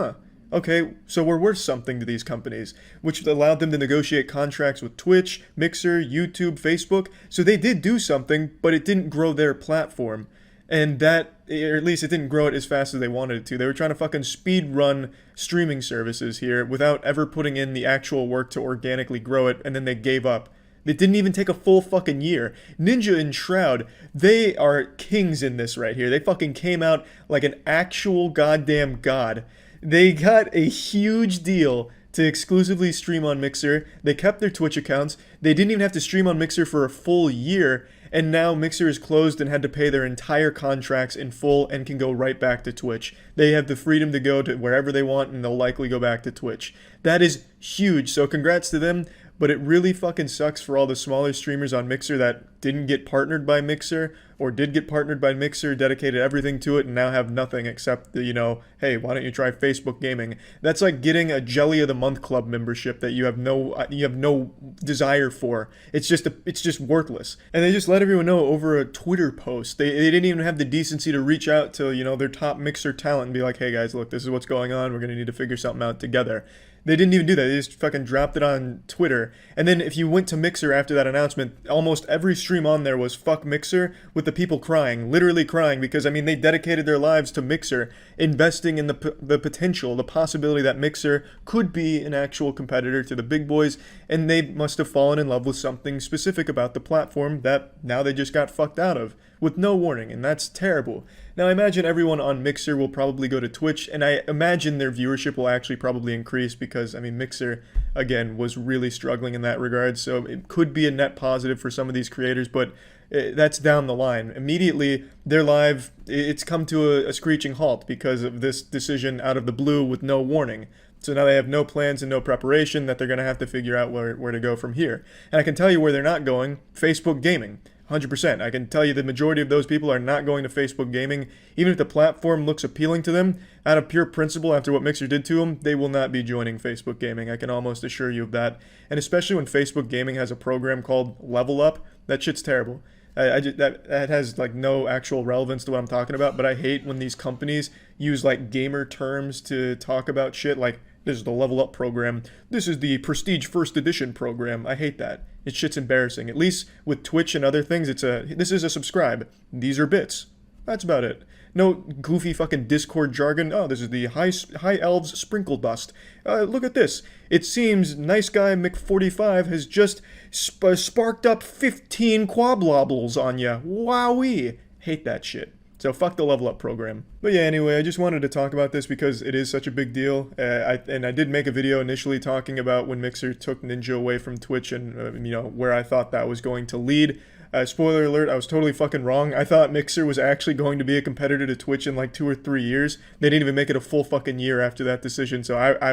okay, so we're worth something to these companies, which allowed them to negotiate contracts with Twitch, Mixer, YouTube, Facebook. So they did do something, but it didn't grow their platform. And that, or at least it didn't grow it as fast as they wanted it to. They were trying to fucking speed run streaming services here without ever putting in the actual work to organically grow it, and then they gave up. It didn't even take a full fucking year. Ninja and Shroud, they are kings in this right here. They fucking came out like an actual goddamn god. They got a huge deal to exclusively stream on Mixer. They kept their Twitch accounts. They didn't even have to stream on Mixer for a full year. And now Mixer is closed and had to pay their entire contracts in full and can go right back to Twitch. They have the freedom to go to wherever they want, and they'll likely go back to Twitch. That is huge, so congrats to them. But it really fucking sucks for all the smaller streamers on Mixer that didn't get partnered by Mixer, or did get partnered by Mixer, dedicated everything to it, and now have nothing except the, hey, why don't you try Facebook Gaming? That's like getting a Jelly of the Month Club membership that you have no desire for. It's just worthless. And they just let everyone know over a Twitter post. They didn't even have the decency to reach out to, their top Mixer talent and be like, hey guys, look, this is what's going on. We're going to need to figure something out together. They didn't even do that. They just fucking dropped it on Twitter. And then if you went to Mixer after that announcement, almost every stream on there was fuck Mixer, with the people crying, literally crying, because, they dedicated their lives to Mixer, investing in the potential, the possibility that Mixer could be an actual competitor to the big boys, and they must have fallen in love with something specific about the platform that now they just got fucked out of, with no warning, and that's terrible. Now, I imagine everyone on Mixer will probably go to Twitch, and I imagine their viewership will actually probably increase because, Mixer, again, was really struggling in that regard, so it could be a net positive for some of these creators, but that's down the line. Immediately, their live, it's come to a screeching halt because of this decision out of the blue with no warning. So now they have no plans and no preparation, that they're going to have to figure out where to go from here. And I can tell you where they're not going: Facebook Gaming. 100%. I can tell you the majority of those people are not going to Facebook Gaming. Even if the platform looks appealing to them, out of pure principle, after what Mixer did to them, they will not be joining Facebook Gaming. I can almost assure you of that. And especially when Facebook Gaming has a program called Level Up, that shit's terrible. That has no actual relevance to what I'm talking about, but I hate when these companies use gamer terms to talk about shit like, this is the Level Up program, this is the Prestige First Edition program. I hate that. It shit's embarrassing. At least with Twitch and other things, this is a subscribe. These are bits. That's about it. No goofy fucking Discord jargon. Oh, this is the High Elves Sprinkle Dust. Look at this. It seems Nice Guy Mc45 has just sparked up 15 quablobbles on ya. Wowee. Hate that shit. So fuck the Level Up program. But yeah, anyway, I just wanted to talk about this because it is such a big deal. I did make a video initially talking about when Mixer took Ninja away from Twitch and, where I thought that was going to lead. Spoiler alert, I was totally fucking wrong. I thought Mixer was actually going to be a competitor to Twitch in 2 or 3 years. They didn't even make it a full fucking year after that decision. So I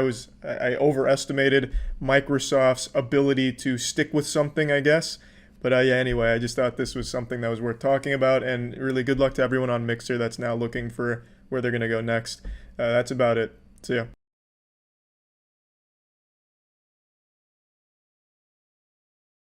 overestimated Microsoft's ability to stick with something, I guess. But yeah, anyway, I just thought this was something that was worth talking about, and really good luck to everyone on Mixer that's now looking for where they're going to go next. That's about it. See ya.